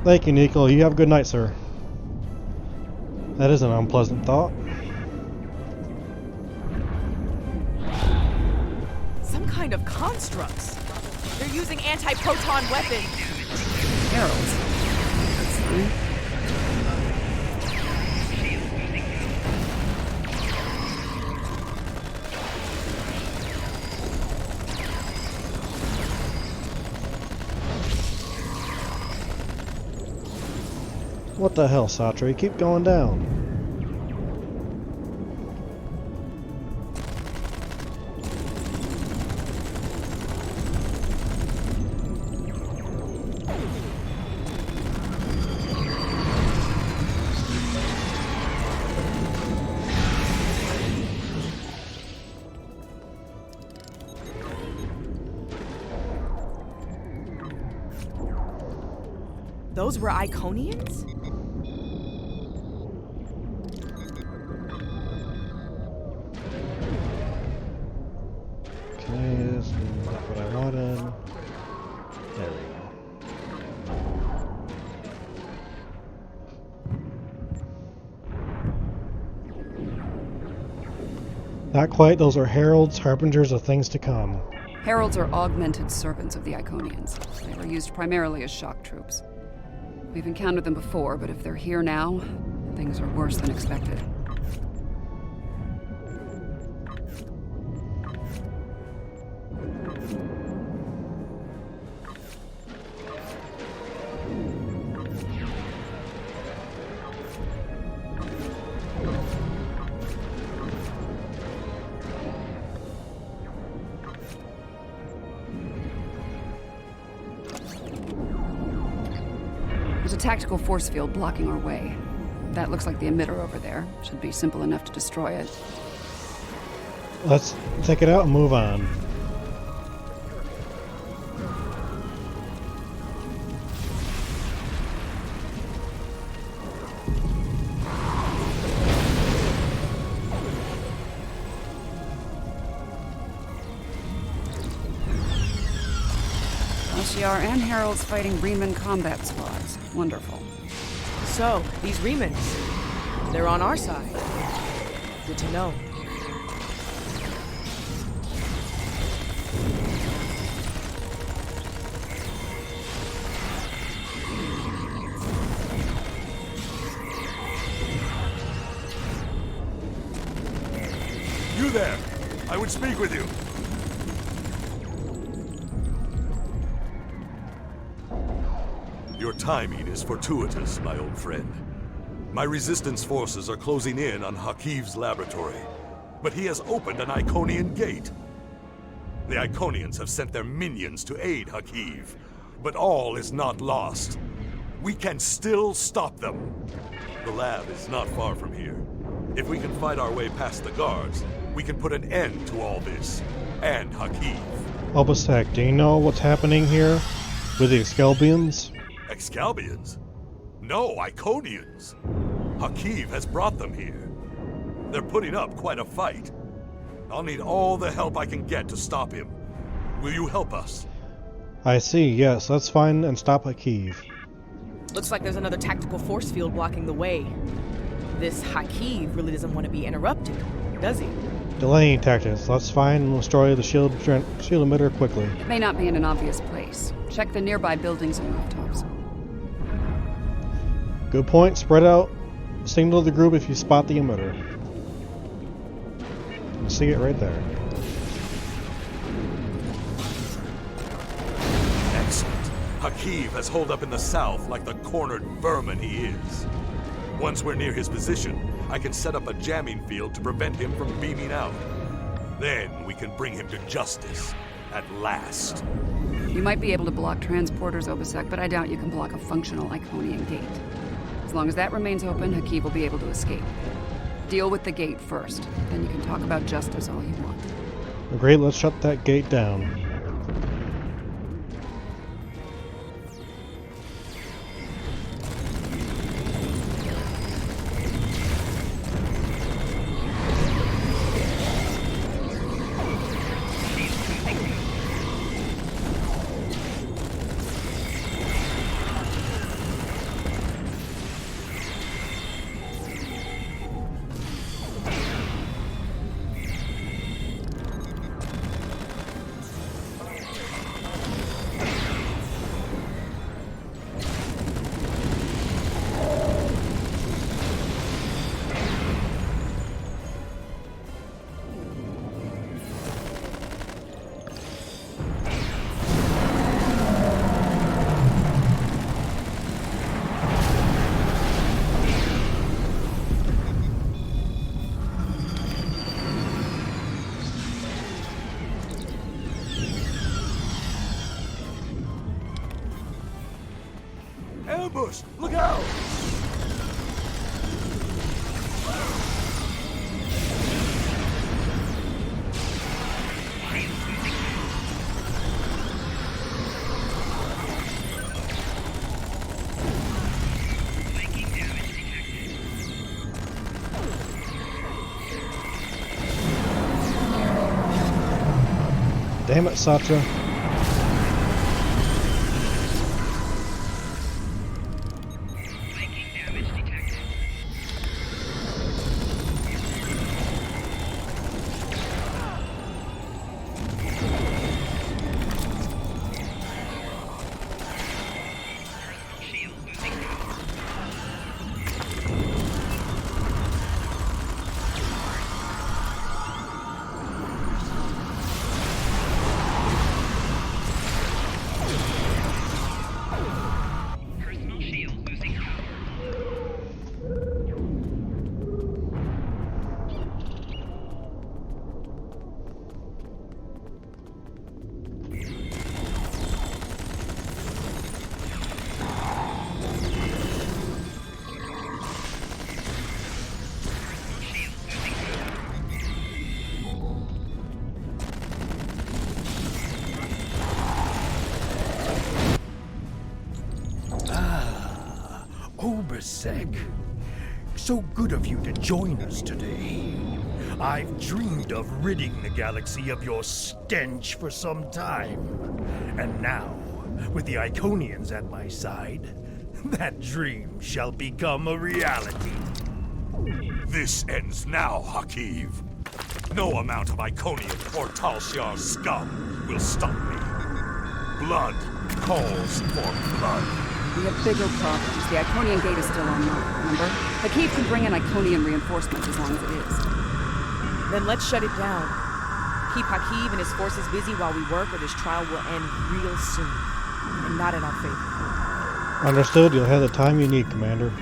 Thank you, Nico. You have a good night, sir. That is an unpleasant thought. Some kind of constructs. They're using anti-proton weapons. Heralds. That's fine. What the hell, Satri? Keep going down. Those were Iconians? Okay, this is not what I wanted. There we go. Not quite, those are heralds, harbingers of things to come. Heralds are augmented servants of the Iconians. They were used primarily as shock troops. We've encountered them before, but if they're here now, things are worse than expected. There's a tactical force field blocking our way. That looks like the emitter over there. Should be simple enough to destroy it. Let's take it out and move on. Shiar and Heralds fighting Riemann combat squads. Wonderful. So, these Riemans, they're on our side. Good to know. You there! I would speak with you. Your timing is fortuitous, my old friend. My resistance forces are closing in on Hakiv's laboratory, but he has opened an Iconian gate. The Iconians have sent their minions to aid Hakiv, but all is not lost. We can still stop them. The lab is not far from here. If we can fight our way past the guards, we can put an end to all this, and Hakiv. Obasek, do you know what's happening here with the Excalbians? Excalbians? No, Iconians. Hakiv has brought them here. They're putting up quite a fight. I'll need all the help I can get to stop him. Will you help us? I see, yes. Let's find and stop Hakiv. Looks like there's another tactical force field blocking the way. This Hakiv really doesn't want to be interrupted, does he? Delaying tactics. Let's find and destroy the shield emitter quickly. It may not be in an obvious place. Check the nearby buildings and rooftops. Good point. Spread out. Signal the group if you spot the emitter. You see it right there. Excellent. Hakiv has holed up in the south like the cornered vermin he is. Once we're near his position, I can set up a jamming field to prevent him from beaming out. Then we can bring him to justice, at last. You might be able to block transporters, Obasek, but I doubt you can block a functional Iconian gate. As long as that remains open, Hakiv will be able to escape. Deal with the gate first, then you can talk about justice all you want. Great, let's shut that gate down. Ambush! Look out! Damn it, Satya. Obasek. So good of you to join us today. I've dreamed of ridding the galaxy of your stench for some time. And now, with the Iconians at my side, that dream shall become a reality. This ends now, Hakiv. No amount of Iconian or Tal Shiar's scum will stop me. Blood calls for blood. We have bigger problems. The Iconian gate is still online, remember? Hakiv can bring in Iconian reinforcements as long as it is. Then let's shut it down. Keep Hakeem and his forces busy while we work, or this trial will end real soon. And not in our favor. Understood. You'll have the time you need, Commander.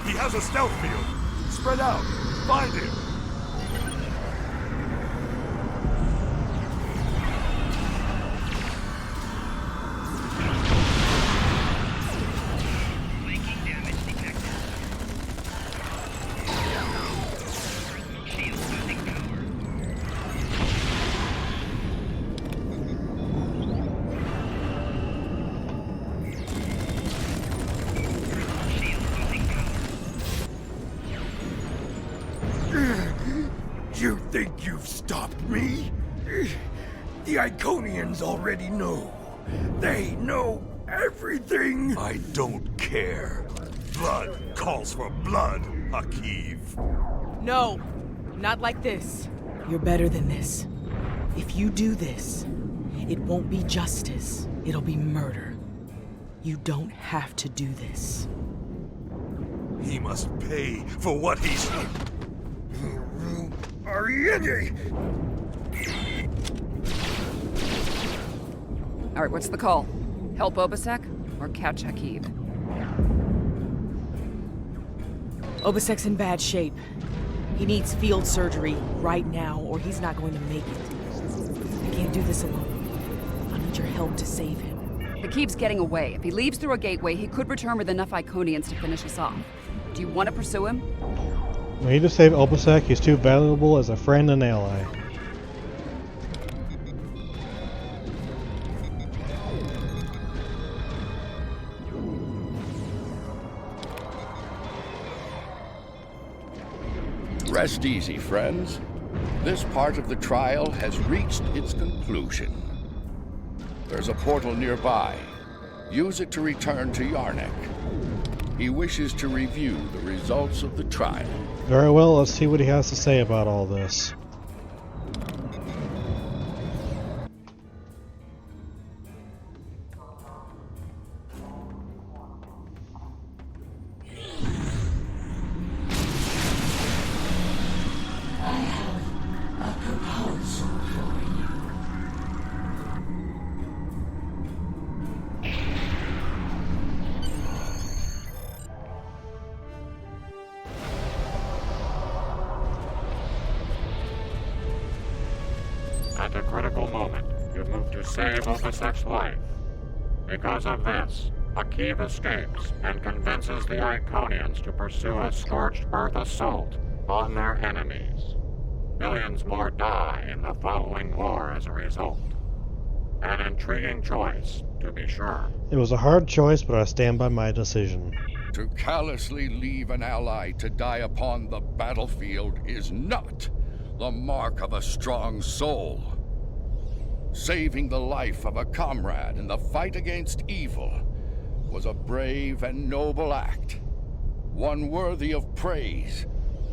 He has a stealth field. Spread out. Find him. You think you've stopped me? The Iconians already know. They know everything. I don't care. Blood calls for blood, Hakeem. No, not like this. You're better than this. If you do this, it won't be justice. It'll be murder. You don't have to do this. He must pay for what he's... All right, what's the call? Help Obasek or catch Hakeem? Obasek's in bad shape. He needs field surgery right now, or he's not going to make it. I can't do this alone. I need your help to save him. Hakeem's getting away. If he leaves through a gateway, he could return with enough Iconians to finish us off. Do you want to pursue him? We need to save Obasek. He's too valuable as a friend and ally. Rest easy, friends. This part of the trial has reached its conclusion. There's a portal nearby. Use it to return to Yarnek. He wishes to review the results of the trial. Very well, let's see what he has to say about all this. At a critical moment, you move to save Obasek's life. Because of this, Hakeem escapes and convinces the Iconians to pursue a scorched earth assault on their enemies. Millions more die in the following war as a result. An intriguing choice, to be sure. It was a hard choice, but I stand by my decision. To callously leave an ally to die upon the battlefield is not the mark of a strong soul. Saving the life of a comrade in the fight against evil was a brave and noble act, one worthy of praise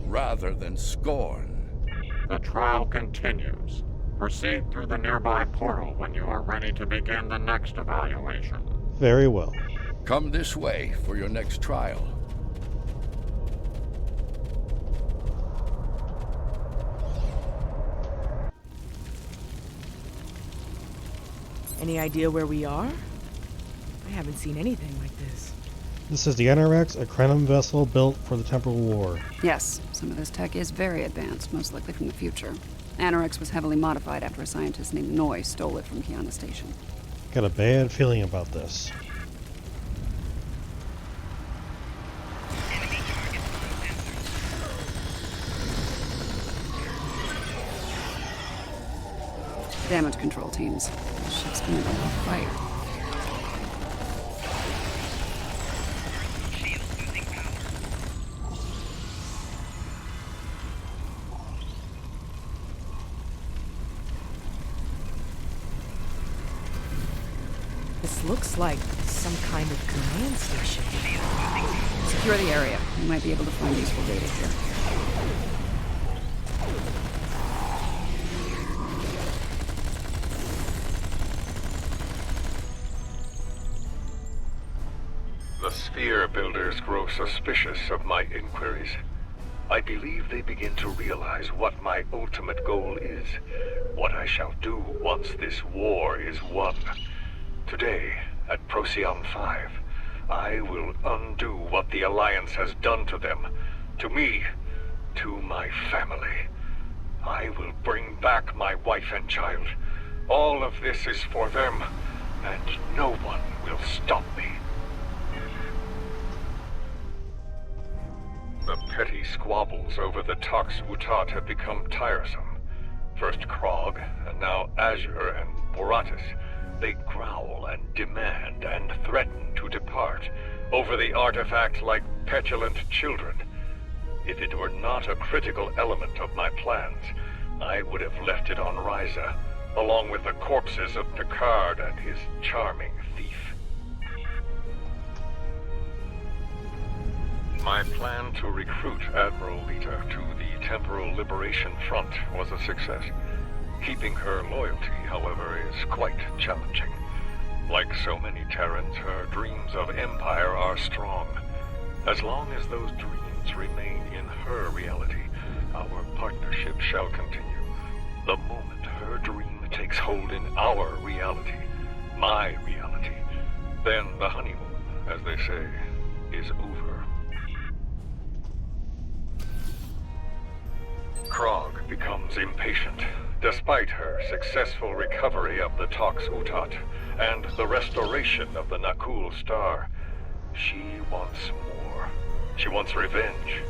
rather than scorn. The trial continues. Proceed through the nearby portal when you are ready to begin the next evaluation. Very well. Come this way for your next trial. Any idea where we are? I haven't seen anything like this. This is the NRX, a Krenim vessel built for the Temporal War. Yes, some of this tech is very advanced, most likely from the future. Anorex was heavily modified after a scientist named Noy stole it from Kiana Station. Got a bad feeling about this. Damage control teams. This ship's gonna be a fight. This looks like some kind of command station. Secure the area. You might be able to find useful data here. The Sphere Builders grow suspicious of my inquiries. I believe they begin to realize what my ultimate goal is, what I shall do once this war is won. Today, at Procyon 5, I will undo what the Alliance has done to them, to me, to my family. I will bring back my wife and child. All of this is for them, and no one will stop me. The petty squabbles over the Tox Utat have become tiresome. First Krog, and now Azure and Boratus. They growl and demand and threaten to depart over the artifact like petulant children. If it were not a critical element of my plans, I would have left it on Ryza, along with the corpses of Picard and his charming thief. My plan to recruit Admiral Lita to the Temporal Liberation Front was a success. Keeping her loyalty, however, is quite challenging. Like so many Terrans, her dreams of empire are strong. As long as those dreams remain in her reality, our partnership shall continue. The moment her dream takes hold in our reality, my reality, then the honeymoon, as they say, is over. Krog becomes impatient, despite her successful recovery of the Tox Utat and the restoration of the Nakul Star. She wants more. She wants revenge.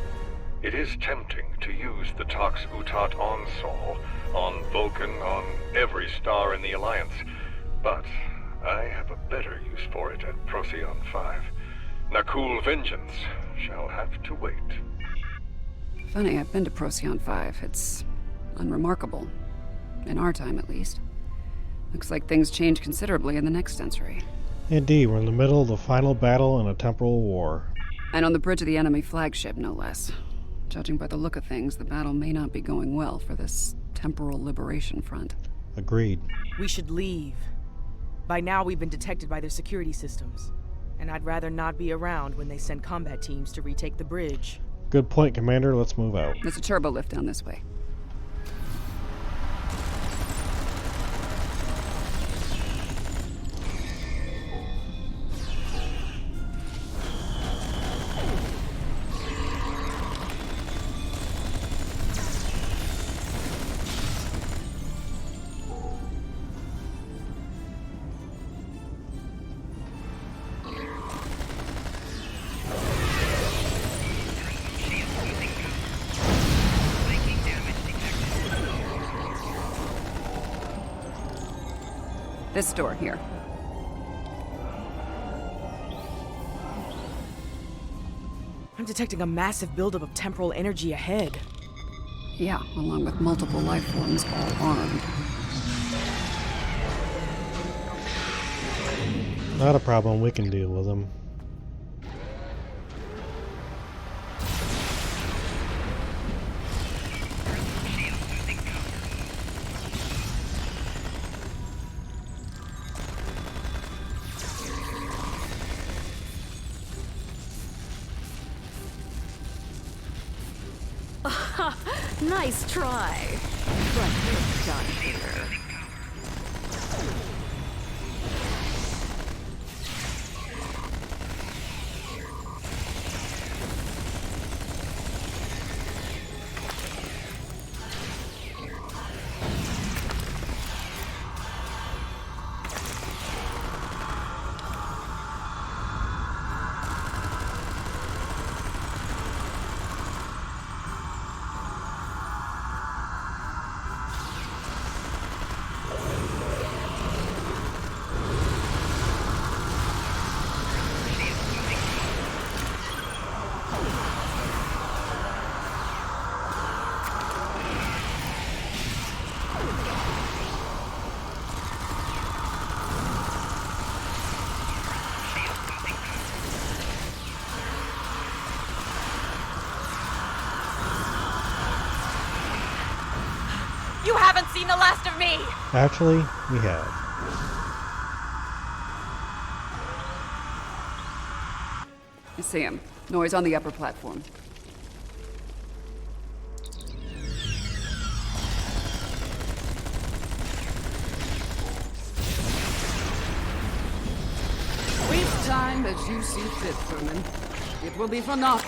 It is tempting to use the Tox Utat on Sol, on Vulcan, on every star in the Alliance, but I have a better use for it at Procyon 5. Nakul vengeance shall have to wait. Funny, I've been to Procyon 5. It's unremarkable. In our time, at least. Looks like things change considerably in the next century. Indeed, we're in the middle of the final battle in a temporal war. And on the bridge of the enemy flagship, no less. Judging by the look of things, the battle may not be going well for this Temporal Liberation Front. Agreed. We should leave. By now, we've been detected by their security systems. And I'd rather not be around when they send combat teams to retake the bridge. Good point, Commander. Let's move out. There's a turbo lift down this way. This door here. I'm detecting a massive buildup of temporal energy ahead. Yeah, along with multiple life forms all armed. Not a problem, we can deal with them. Nice try. But you're done here. You haven't seen the last of me! Actually, we have. I see him. Noise on the upper platform. Waste time as you see fit, Furman. It will be for naught.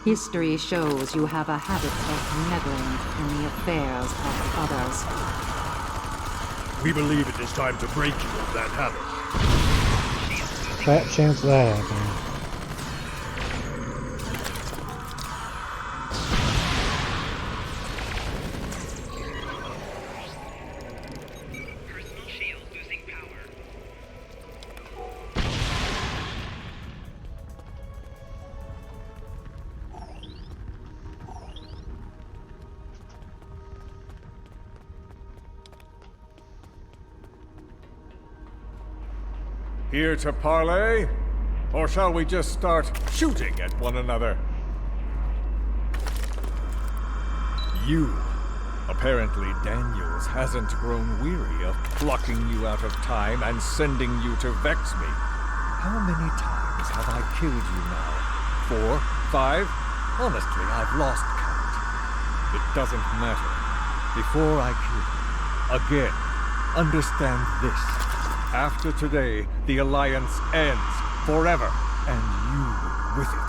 History shows you have a habit of meddling in the affairs of others. We believe it is time to break you of that habit. Fat chance of that happening. Here to parley? Or shall we just start shooting at one another? You. Apparently Daniels hasn't grown weary of plucking you out of time and sending you to vex me. How many times have I killed you now? 4? 5? Honestly, I've lost count. It doesn't matter. Before I kill you, again, understand this. After today, the Alliance ends forever, and you with it.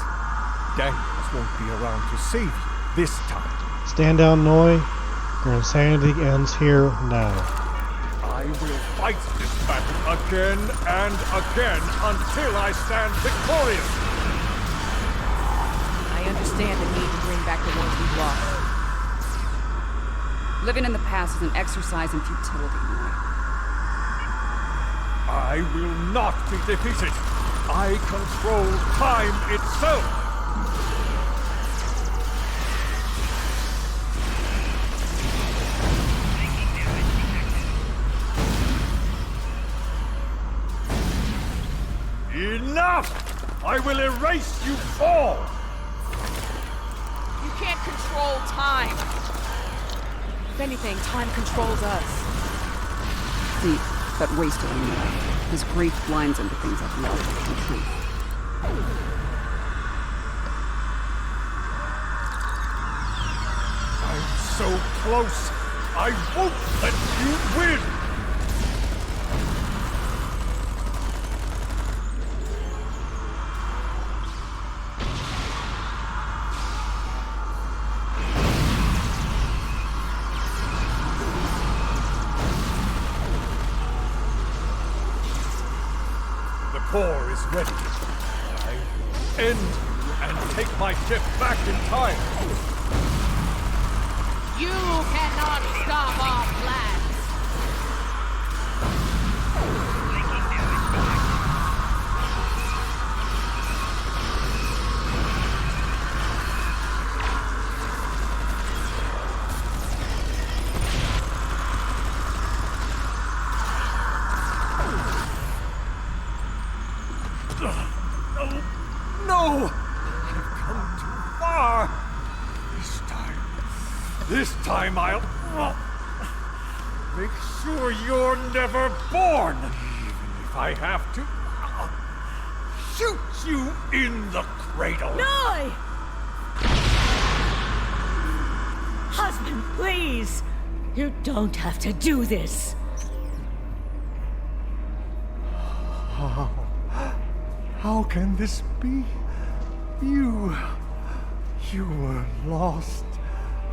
Daniels won't be around to save you this time. Stand down, Noi. Your insanity ends here now. I will fight this battle again and again until I stand victorious. I understand the need to bring back the ones we've lost. Living in the past is an exercise in futility, Noi. I will not be defeated. I control time itself. Enough! I will erase you all! You can't control time. If anything, time controls us. Deep, but wasted on me. His grief blinds him to things like love and truth. I'm so close! I won't let you win! Core is ready. I will end you and take my ship back in time. You cannot stop our plans. No! I've come too far. This time I'll make sure you're never born. Even if I have to shoot you in the cradle. Noi! Husband, please! You don't have to do this. How can this be? You were lost.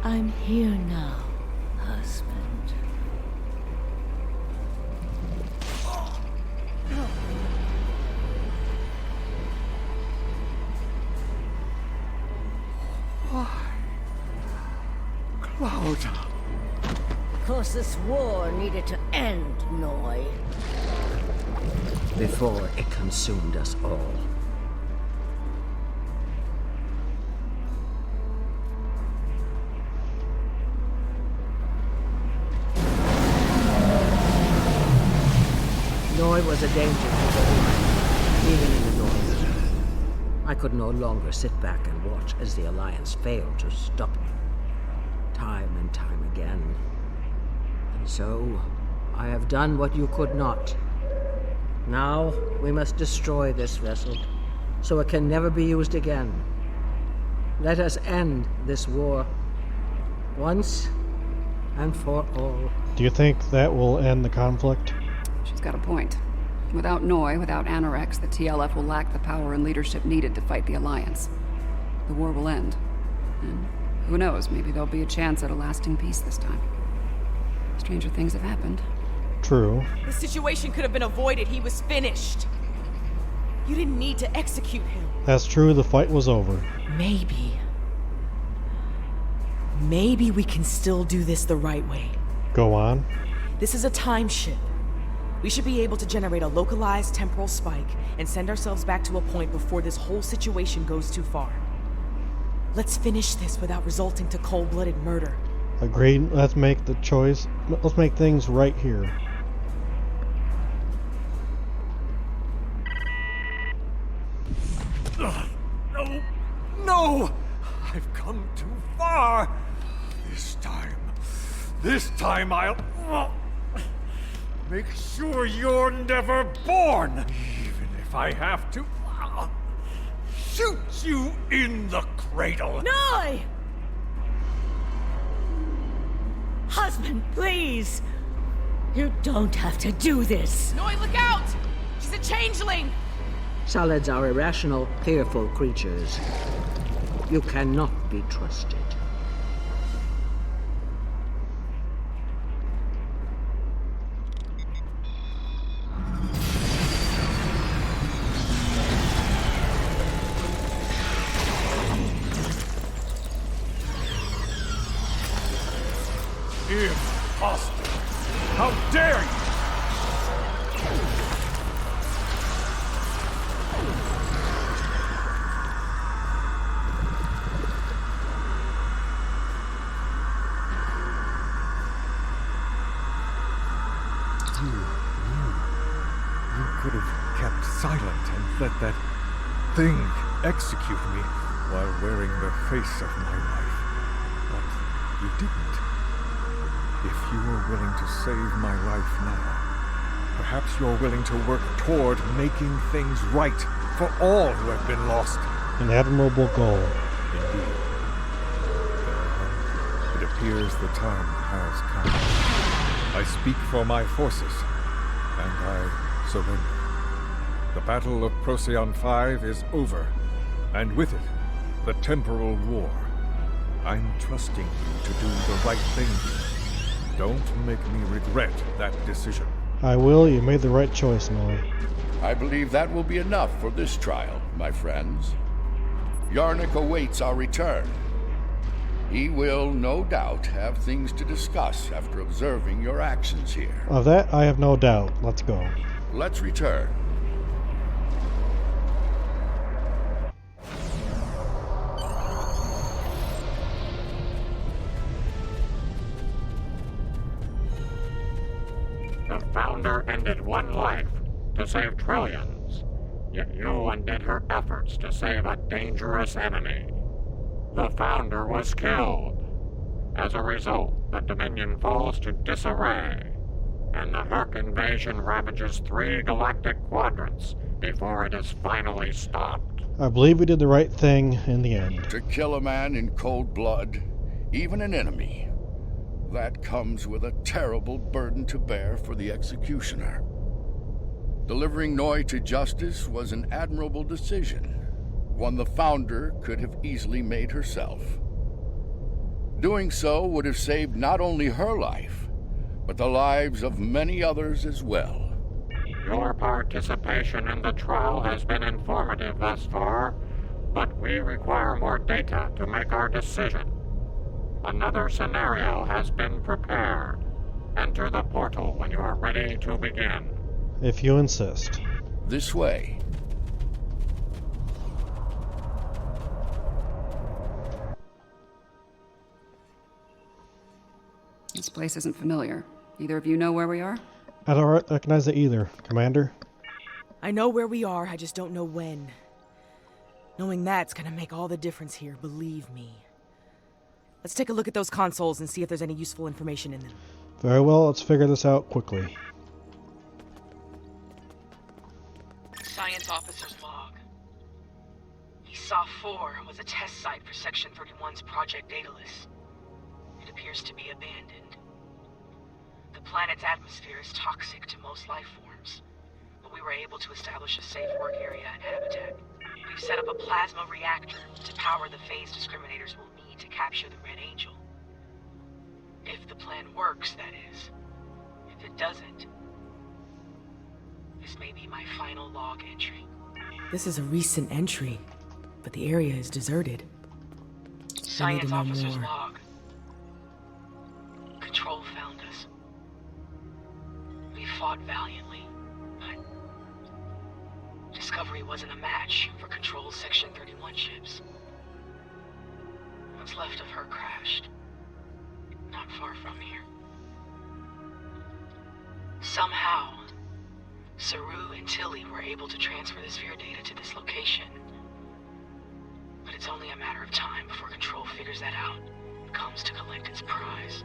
I'm here now, husband. Why? Cloud. Of course, this war needed to end, Noi. Before it consumed us all. Noi was a danger to the Alliance, even in the North. I could no longer sit back and watch as the Alliance failed to stop me. Time and time again. And so, I have done what you could not. Now, we must destroy this vessel, so it can never be used again. Let us end this war, once and for all. Do you think that will end the conflict? She's got a point. Without Noi, without Anorex, the TLF will lack the power and leadership needed to fight the Alliance. The war will end. And who knows, maybe there'll be a chance at a lasting peace this time. Stranger things have happened. True. The situation could have been avoided. He was finished. You didn't need to execute him. That's true, the fight was over. Maybe we can still do this the right way. Go on. This is a time ship. We should be able to generate a localized temporal spike and send ourselves back to a point before this whole situation goes too far. Let's finish this without resulting to cold-blooded murder. Agreed. Let's make the choice. Let's make things right here. No! I've come too far. This time I'll make sure you're never born. Even if I have to shoot you in the cradle. Noi! Husband, please! You don't have to do this. Noi, look out! She's a changeling! Solids are irrational, fearful creatures. You cannot be trusted. Impossible! How dare you! You could have kept silent and let that thing execute me while wearing the face of my wife. But you didn't. If you are willing to save my life now, perhaps you're willing to work toward making things right for all who have been lost. An admirable goal. Indeed. It appears the time has come. I speak for my forces, and I surrender. The Battle of Procyon 5 is over, and with it, the temporal war. I'm trusting you to do the right thing here. Don't make me regret that decision. I will. You made the right choice, Noi. I believe that will be enough for this trial, my friends. Yarnik awaits our return. He will, no doubt, have things to discuss after observing your actions here. Of that, I have no doubt. Let's go. Let's return. The Founder ended one life to save trillions, yet you undid her efforts to save a dangerous enemy. The Founder was killed. As a result, the Dominion falls to disarray, and the Herc invasion ravages 3 galactic quadrants before it is finally stopped. I believe we did the right thing in the end. To kill a man in cold blood, even an enemy, that comes with a terrible burden to bear for the executioner. Delivering Noi to justice was an admirable decision, one the Founder could have easily made herself. Doing so would have saved not only her life, but the lives of many others as well. Your participation in the trial has been informative thus far, but we require more data to make our decision. Another scenario has been prepared. Enter the portal when you are ready to begin. If you insist. This way. This place isn't familiar. Either of you know where we are? I don't recognize it either, Commander. I know where we are, I just don't know when. Knowing that's gonna make all the difference here, believe me. Let's take a look at those consoles and see if there's any useful information in them. Very well, let's figure this out quickly. Science officer's log. ESOF 4 was a test site for Section 31's Project Daedalus. It appears to be abandoned. The planet's atmosphere is toxic to most life forms, but we were able to establish a safe work area and habitat. We've set up a plasma reactor to power the phase discriminators will need to capture the Red Angel. If the plan works, that is. If it doesn't, this may be my final log entry. This is a recent entry, but the area is deserted. Science officer's log. Control found us. We fought valiantly, but Discovery wasn't a match for Control's Section 31 ships. What's left of her crashed, not far from here. Somehow, Saru and Tilly were able to transfer the sphere data to this location. But it's only a matter of time before Control figures that out and comes to collect its prize.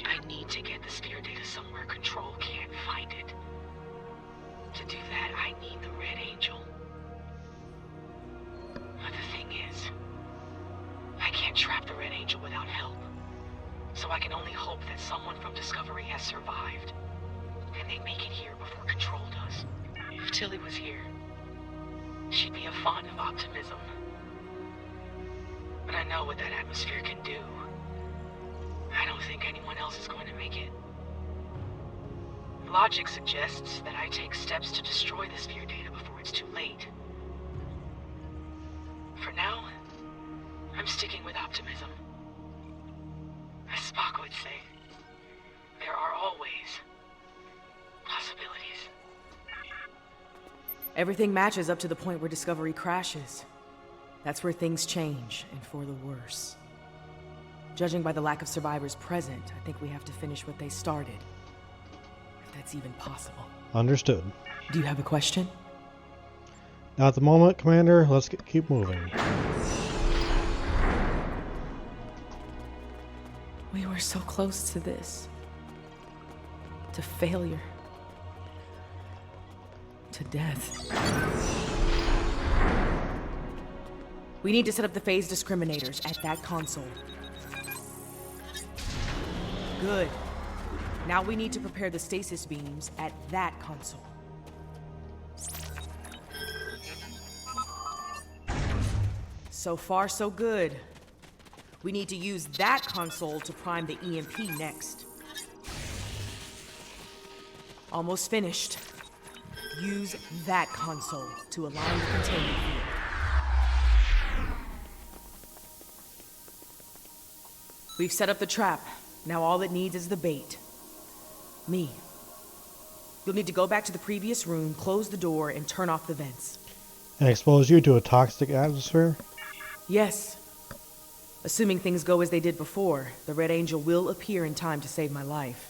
I need to get the sphere data somewhere Control can't find it. To do that, I need the Red Angel. But the thing is, I can't trap the Red Angel without help. So I can only hope that someone from Discovery has survived, and they make it here before Control does. If Tilly was here, she'd be a font of optimism. But I know what that atmosphere can do. I don't think anyone else is going to make it. Logic suggests that I take steps to destroy the sphere data before it's too late. For now, I'm sticking with optimism. As Spock would say, there are always possibilities. Everything matches up to the point where Discovery crashes. That's where things change, and for the worse. Judging by the lack of survivors present, I think we have to finish what they started. If that's even possible. Understood. Do you have a question? Not at the moment, Commander. Let's keep moving. We were so close to this. To failure. To death. We need to set up the phase discriminators at that console. Good. Now we need to prepare the stasis beams at that console. So far, so good. We need to use that console to prime the EMP next. Almost finished. Use that console to align the containment field. We've set up the trap. Now all it needs is the bait. Me. You'll need to go back to the previous room, close the door, and turn off the vents. And expose you to a toxic atmosphere? Yes. Assuming things go as they did before, the Red Angel will appear in time to save my life.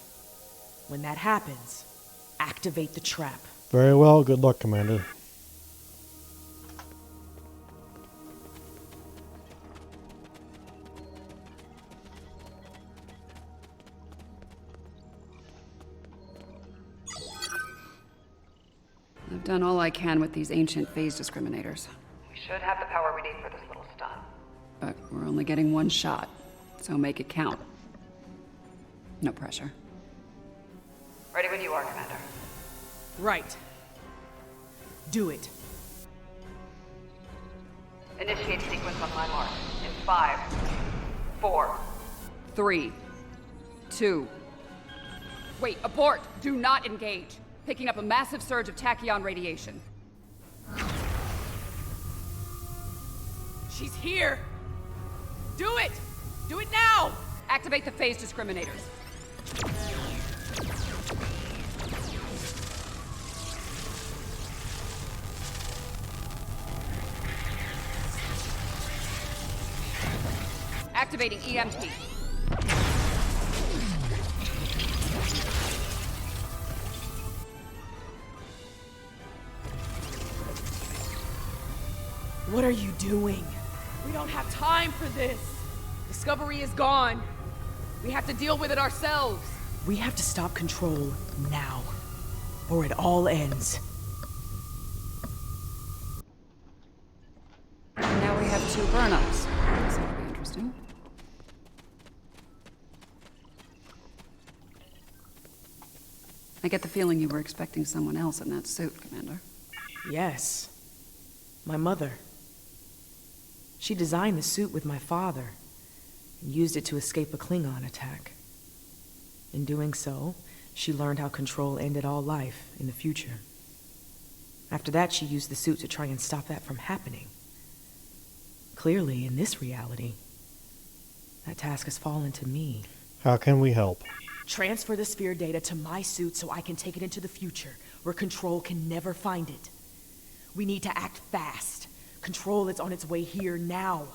When that happens, activate the trap. Very well. Good luck, Commander. I've done all I can with these ancient phase discriminators. We should have the power we need for this little stunt. But we're only getting one shot, so make it count. No pressure. Ready when you are, Commander. Right. Do it. Initiate sequence on my mark. In 5, 4, 3, 2. Wait, abort! Do not engage. Picking up a massive surge of tachyon radiation. She's here! Do it! Do it now! Activate the phase discriminators. Activating EMP. What are you doing? We don't have time for this. Discovery is gone. We have to deal with it ourselves. We have to stop Control now, or it all ends. Now we have 2 burn-ups. This ought to be interesting. I get the feeling you were expecting someone else in that suit, Commander. Yes. My mother. She designed the suit with my father and used it to escape a Klingon attack. In doing so, she learned how Control ended all life in the future. After that, she used the suit to try and stop that from happening. Clearly, in this reality, that task has fallen to me. How can we help? Transfer the sphere data to my suit so I can take it into the future, where Control can never find it. We need to act fast. Control is on its way here now.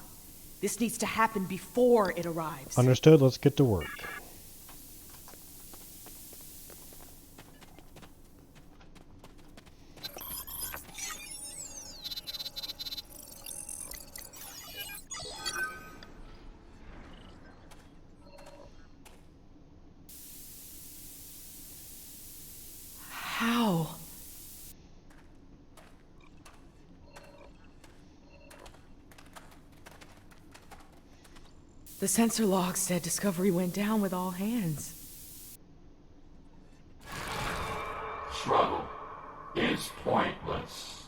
This needs to happen before it arrives. Understood, let's get to work. How? The sensor log said Discovery went down with all hands. Struggle is pointless.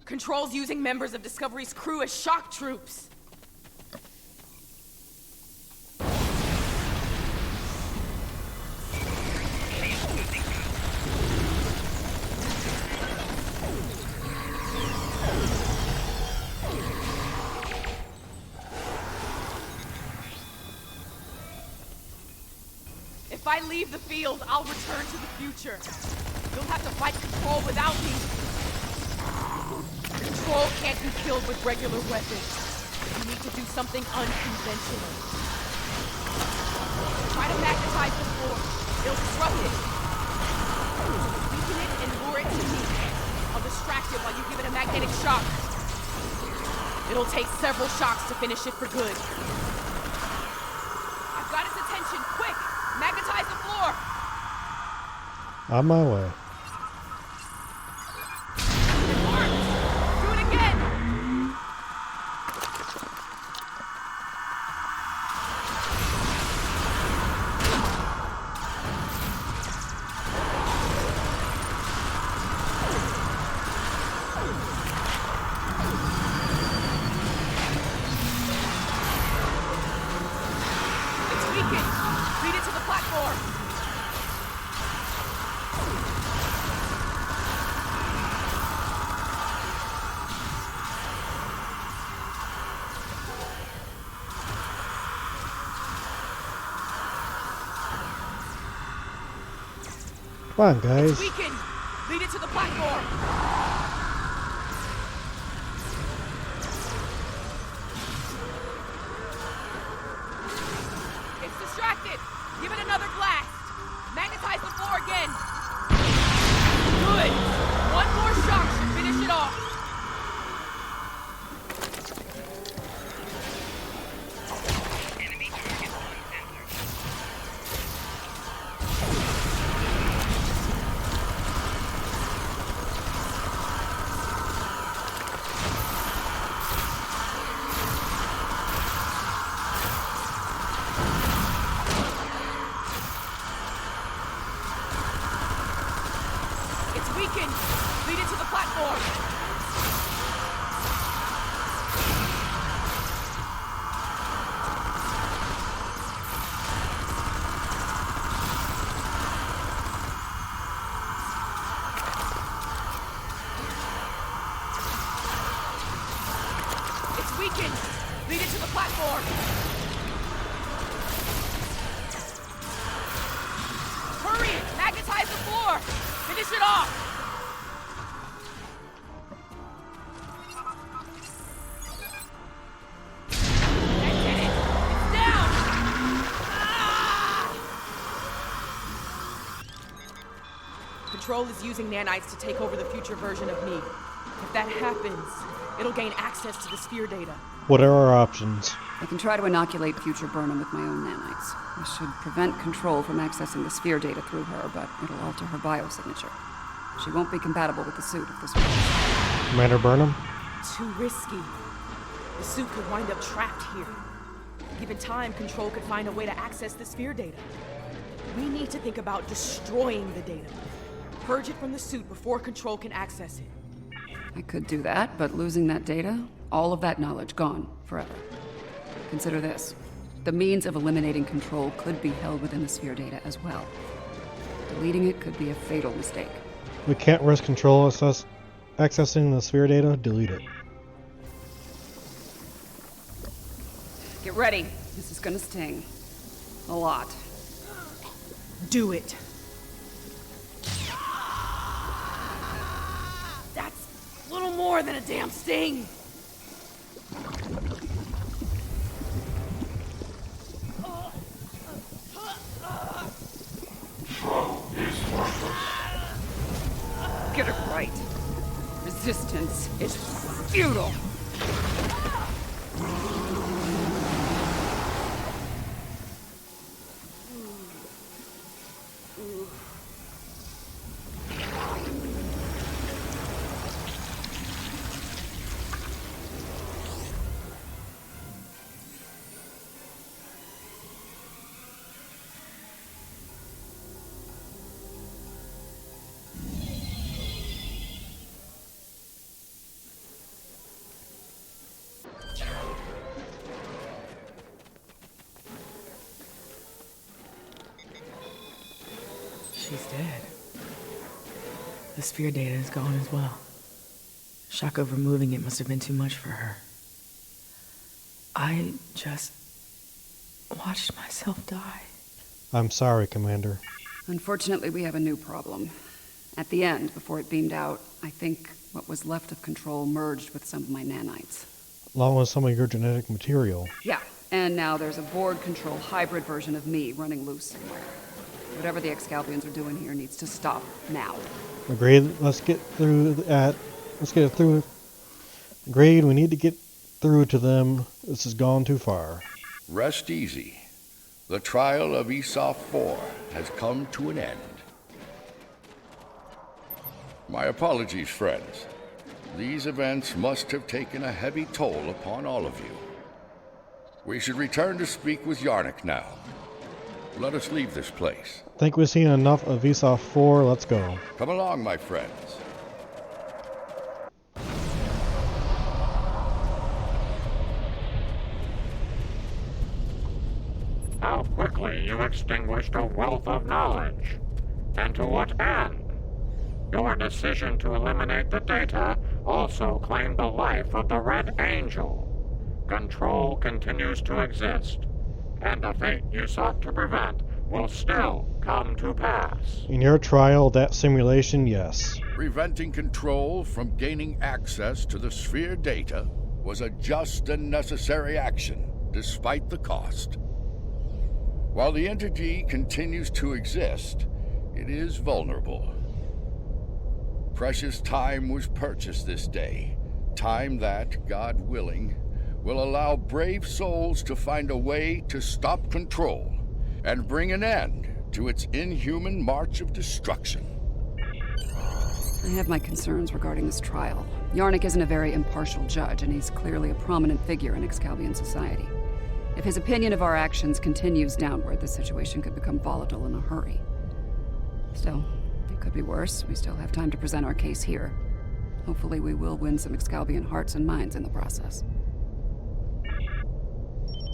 Control's using members of Discovery's crew as shock troops. If I leave the field, I'll return to the future. You'll have to fight Control without me. Control can't be killed with regular weapons. You need to do something unconventional. Try to magnetize the floor. It'll disrupt it. Weaken it and lure it to me. I'll distract it while you give it a magnetic shock. It'll take several shocks to finish it for good. I've got its attention. Quick! Magnetize the floor! On my way. It worked! Do it again! It's weakened! Lead it to the platform! Come on, guys. It's weakened! Lead it to the platform! It's distracted! Give it another blast! Magnetize the floor again! Good! One more shock should finish it off! weakened! Lead it to the platform! It's weakened! Lead it to the platform! Hurry! Magnetize the floor! Finish it off! Control is using nanites to take over the future version of me. If that happens, it'll gain access to the sphere data. What are our options? I can try to inoculate future Burnham with my own nanites. This should prevent Control from accessing the sphere data through her, but it'll alter her biosignature. She won't be compatible with the suit if this works. Commander Burnham? Too risky. The suit could wind up trapped here. Given time, Control could find a way to access the sphere data. We need to think about destroying the data. Purge it from the suit before Control can access it. I could do that, but losing that data, all of that knowledge gone forever. Consider this. The means of eliminating Control could be held within the sphere data as well. Deleting it could be a fatal mistake. We can't risk Control accessing the sphere data. Delete it. Get ready. This is gonna sting. A lot. Do it. That's a little more than a damn sting. Get it right. Resistance is futile. She's dead. The sphere data is gone as well. Shock of removing it must have been too much for her. I just watched myself die. I'm sorry, Commander. Unfortunately, we have a new problem. At the end, before it beamed out, I think what was left of Control merged with some of my nanites. Along with some of your genetic material. Yeah, and now there's a Borg Control hybrid version of me running loose somewhere. Whatever the Excalbians are doing here needs to stop now. Agreed. Let's get it through. Agreed. We need to get through to them. This has gone too far. Rest easy. The trial of ESOF 4 has come to an end. My apologies, friends. These events must have taken a heavy toll upon all of you. We should return to speak with Yarnik now. Let us leave this place. Think we've seen enough of ESOF 4. Let's go. Come along, my friends. How quickly you extinguished a wealth of knowledge. And to what end? Your decision to eliminate the data also claimed the life of the Red Angel. Control continues to exist, and the fate you sought to prevent will still come to pass. In your trial, that simulation, yes. Preventing Control from gaining access to the sphere data was a just and necessary action, despite the cost. While the entity continues to exist, it is vulnerable. Precious time was purchased this day, time that, God willing, will allow brave souls to find a way to stop Control and bring an end to its inhuman march of destruction. I have my concerns regarding this trial. Yarnik isn't a very impartial judge, and he's clearly a prominent figure in Excalbian society. If his opinion of our actions continues downward, the situation could become volatile in a hurry. Still, It could be worse. We still have time to present our case here. Hopefully we will win some Excalbian hearts and minds in the process.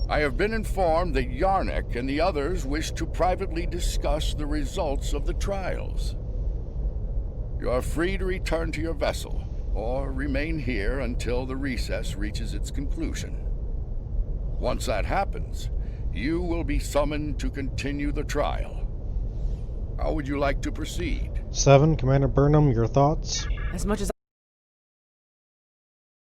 I have been informed that Yarnik and the others wish to privately discuss the results of the trials. You are free to return to your vessel, or remain here until the recess reaches its conclusion. Once that happens, you will be summoned to continue the trial. How would you like to proceed? 7, Commander Burnham, your thoughts? As much as